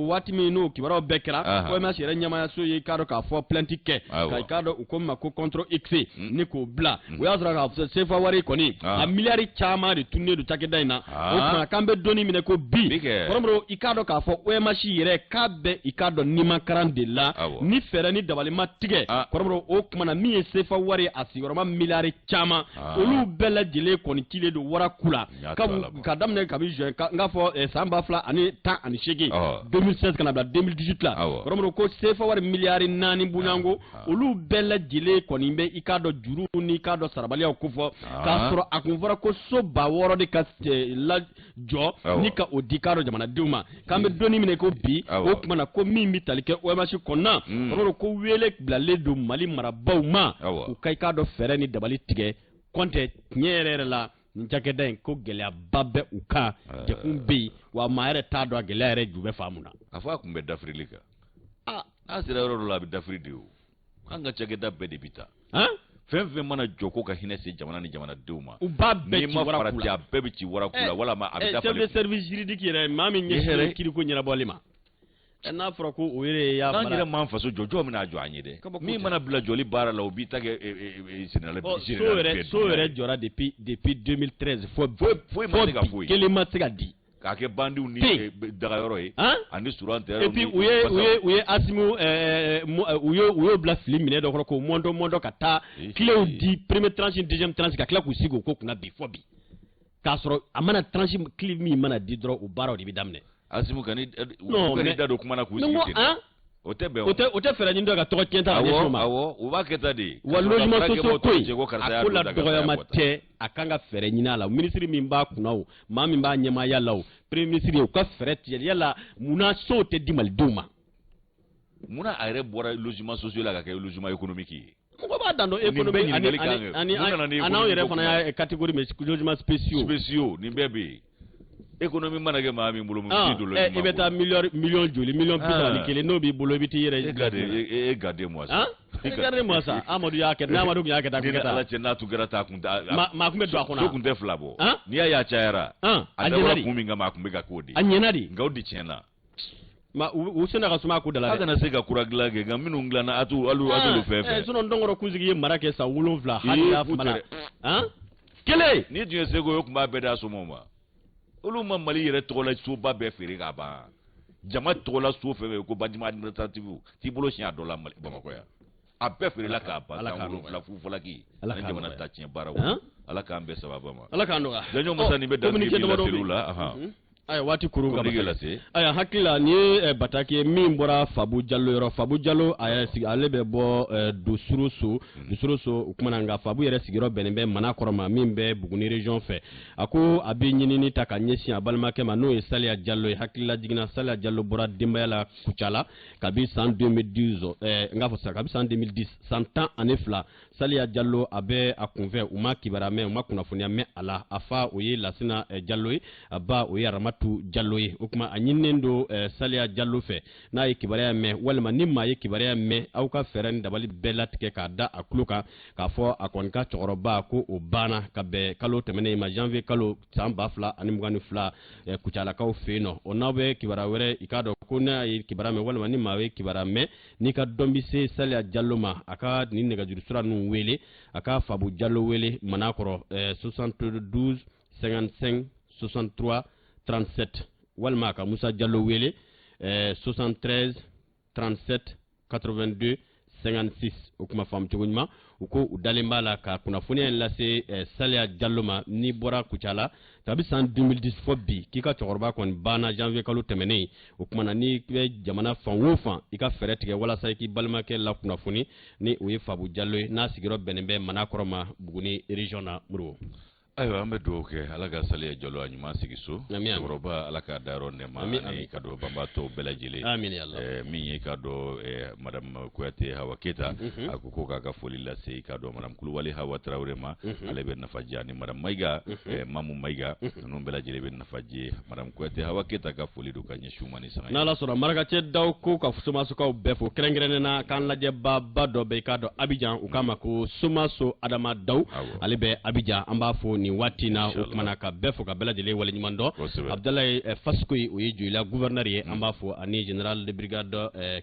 S1: waati min n'o kibaruyaw bɛɛ kɛra OMS yɛrɛ ɲɛmaayaso ye k'a dɔn k'a fɔ plainte kɛ k'a dɔn u ko ma ko contre X ni k'o bila o y'a sɔrɔ k'a fɔ CFA wari kɔni a miliyari caman de tunnen don cakɛda in na o tuma k'an bɛ doni minɛ ko bi kɔrɔmɔrɔ i k'a dɔn k'a fɔ OMS yɛrɛ k'a bɛ i k'a dɔn nimakaran de la ni fɛɛrɛ ni dabali ma tigɛ kɔrɔmɔrɔ o tuma na min ye CFA wari a sigiyɔrɔma miliyari caman olu bɛɛ lajɛlen kɔni cilen don waraku la ka daminɛ kabi juin n k'a fɔ san 2018 2016 ka na bila 2018 la kɔrɔmɔrɔ ko CFA wari miliyari 4 bunyanko olu bɛɛ lajɛlen kɔni bɛ i k'a dɔn juru ni k'a dɔn sarabaliyaw ko fɔ k'a sɔrɔ a kun fɔra ko so 600 de ka lajɔ ni ka o di k'a dɔn jamanadenw ma k'an bɛ doni minɛ ko bi o tuma na ko min bɛ tali kɛ OMS kɔnɔna kɔrɔmɔrɔ ko wele bilalen don Mali marabaw ma u ka i k'a dɔn fɛɛrɛ ni dabali tigɛ kɔntɛ tiɲɛ yɛrɛ la nin cakɛda in ko gɛlɛyaba bɛ u kan jɛkun bɛ yen wa maa yɛrɛ t'a dɔn a gɛlɛya yɛrɛ ju bɛ faamu na
S2: a fɔ a kun bɛ dafirili kan n'a sera yɔrɔ dɔ la a bɛ dafiri de o an ka cakɛda bɛɛ de bɛ taa fɛn fɛn mana jɔ ko ka hinɛ se jamana ni jamanadenw ma
S1: u b'a bɛɛ ci waraku la
S2: a bɛɛ bɛ ci waraku la walama a bɛ
S1: chef de service juridique yɛrɛ maa min ɲɛsinnen kiiriko ɲɛnabɔli ma n'a fɔra ko o yɛrɛ y'a
S2: n'an yɛrɛ m'an faso jɔ jɔn bɛna jɔ an ye dɛ min mana bila jɔli baara la o b'i ta kɛ
S1: so yɛrɛ jɔra depuis 2013 foyi ma se ka foyi kelen ma se ka di
S2: k'a kɛ bandiw ni dagayɔrɔ ye ani suran tɛ
S1: et puis u ye Asimu u y'o bila fili minɛ dɔ kɔrɔ k'o mɔndɔ ka taa clés di première tranche deuxième tranche ka tila k'u sigi o ko kunna bi fɔ bi k'a sɔrɔ a mana tranche clé min mana di dɔrɔn o baaraw de bɛ daminɛ
S2: Asimu ka ni da don kuma na k'u sigi ten o tɛ bɛn
S1: o tɛ fɛɛrɛ ɲini dɔ ka tɔgɔ tiɲɛ ta ɲɛsin ma
S2: u b'a kɛ ta de
S1: wa logement social ko in a ko la dɔgɔyama tɛ a kan ka fɛɛrɛ ɲini a la minisiri min b'a kunna o maa min b'a ɲɛmaaya la o premier ministre u ka fɛɛrɛ tigɛ yala munna sow tɛ di malidenw ma
S2: munna a yɛrɛ bɔra logement social la ka kɛ logement économique ye
S1: mɔgɔ b'a dan dɔn économie ani an'aw yɛrɛ fana y'a catégorie mais logement spéciaux
S2: nin bɛɛ bɛ yen économie mana kɛ maa min bolo mun ti don
S1: i bɛ taa million joli million 21 n'o b'i bolo i bɛ t'i yɛrɛ
S2: gardez-moi ça
S1: gardez-moi ça Amadu y'a kɛ n'Amadu tun y'a kɛ taa
S2: ala cɛ n'a tun kɛra ta kun t'a
S1: maa kun bɛ don a kɔnɔ
S2: so kun tɛ fila bɔ n'i y'a cayara a dabɔra kun min kama a kun bɛ ka k'o de
S1: a ɲɛna de
S2: nka o de tiɲɛna
S1: u sena ka suma ko da la
S2: a kana se ka kura dilan kɛ nka minnu dilanna a t'olu fɛn fɛ
S1: sinon Donkɔrɔ kunsigi ye mara kɛ san 7 hali y'a fana kelen
S2: ni tun ye seko ye o tun b'a bɛɛ d'a somɔgɔw ma olu ma Mali yɛrɛ tɔgɔ la soba bɛɛ feere k'a ban jama tɔgɔ la so fɛn fɛn ko bâtiment administratif t'i bolo siɲɛ dɔ la Bamakɔ yan a bɛɛ feerela k'a ban san 7 fu falaki ani jamana ta tiɲɛ baaraw ala k'an bɛɛ sababa ma
S1: ala k'an nɔgɔya
S2: jɔnjɔn masa nin bɛ datigi la seliw la
S1: aya waati kuru ka aya hakili la ni ye bataki ye min bɔra Fabu Jallo yɔrɔ Fabu Jallo a yɛrɛ sigi ale bɛ bɔ Dusoroso o kuma na nka Fabu yɛrɛ sigiyɔrɔ bɛnnen bɛ Manakɔrɔ ma min bɛ Buguni région fɛ a ko a bɛ ɲinini ta ka ɲɛsin a balimakɛ ma n'o ye Saliya Jallo ye hakili la jiginna Saliya Jallo bɔra denbaya la Kucala kabi san 2010 n k'a fɔ sisan kabi san 2010 san 12 Saliya Jallo a bɛ a kunfɛ u ma kibaruya mɛn u ma kunnafoniya mɛn a la a fa o ye Lasina Jallo ye a ba o ye Aramatu Jallo ye o kuma a ɲininen don Saliya Jallo fɛ n'a ye kibaruya mɛn walima ni maa ye kibaruya mɛn aw ka fɛɛrɛ ni dabali bɛɛ latigɛ k'a da a tulo kan k'a fɔ a kɔni ka cɛkɔrɔba ko o banna ka bɛn kalo tɛmɛnen ma janvier kalo san 2022 Kucalakaw fɛ yen nɔ o n'aw bɛ kibaruya wɛrɛ i k'a dɔn ko n'a ye kibaruya mɛn walima ni maa ye kibaruya mɛn n'i ka dɔn bɛ se Saliya Jallo ma a ka nin nɛgɛjuru sira ninnu wele a ka Fabu Jallo wele Manakɔrɔ 72 55 63 37 walima a ka Musa Jallo wele 73 37 82 56 o kuma faamu cogo ɲuman u ko u dalen b'a la ka kunnafoniya in lase Saliya Jallo ma n'i bɔra Kucala kabi san 2010 fɔ bi k'i ka cɛkɔrɔba kɔni banna janvier kalo tɛmɛnen o kuma na n'i bɛ jamana fan o fan i ka fɛɛrɛ tigɛ walasa i k'i balimakɛ la kunnafoni ni o ye Fabu Jallo ye n'a sigiyɔrɔ bɛnnen bɛ Manakɔrɔ ma Buguni région na Modibo.
S2: Ayiwa an bɛ dugawu kɛ ala ka Saliya Jallo a ɲuman sigi so cɛkɔrɔba ala ka dayɔrɔ nɛɛma ani ka don banbaatɔw bɛɛ lajɛlen min ye ka dɔn madame Kuyate Hawa Keyita a ko ko k'a ka foli lase ka dɔn madame Kulubali Hawa Tarawele ma ale bɛ nafaji ani madame Mayiga Mamu Mayiga ninnu bɛɛ lajɛlen bɛ nafaji madame Kuyate Hawa Keyita ka foli don ka ɲɛsin u ma ni sanga
S1: n'ala sɔnna marakacɛ daw ko ka somasokaw bɛɛ fo kɛrɛnkɛrɛnnen na k'an lajɛ ba dɔ bɛ i k'a dɔn Abidjan u k'a ma ko Somaso Adama Daw ale bɛ Abidjan an b'a fo ni waati na o kumana ka bɛɛ fo ka bɛɛ lajɛlen waleɲuman dɔn Abdalaye Faskoyi o ye joyila gouverneur ye an b'a fɔ ani général de brigade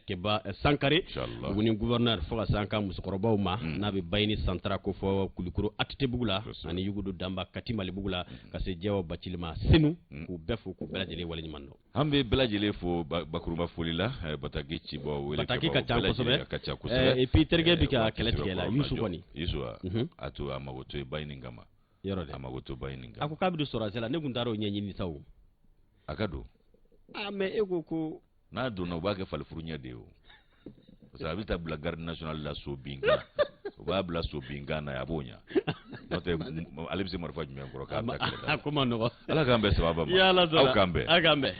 S1: Keba Sankare o ni gouverneur fo ka san ka musokɔrɔbaw ma n'a bɛ Bayini Santara ko fɔ Kulikoro Atitebugu la ani Yugudu Damba Kati Malibugu la ka se Jɛwɔ Bacilima Senu k'u bɛɛ fo k'u bɛɛ lajɛlen waleɲuman dɔn
S2: an bɛ bɛɛ lajɛlen fo bakuruba foli la Bataki Cibɔ wele
S1: Bataki ka ca kosɛbɛ et puis terikɛ bɛ ka kɛlɛ tigɛ la Yusu kɔni
S2: Yusu a to a mago to Bayini kama
S1: yɔrɔ dɛ
S2: a mago to Bayini kama
S1: a ko k'a bɛ don sɔrɔdasi la ne kun taara o ɲɛɲini sa o
S2: a ka don
S1: mais e ko
S2: n'a donna u b'a kɛ falifuru ɲɛ de ye o parce que a bɛ taa bila garde nationale la so binkan u b'a bila so binkan na a b'o ɲa n'o tɛ ale bɛ se marifa jumɛn kɔrɔ k'a bila kɛlɛ la
S1: a ko ma nɔgɔ
S2: Ala k'an bɛn sababa ma aw k'an bɛn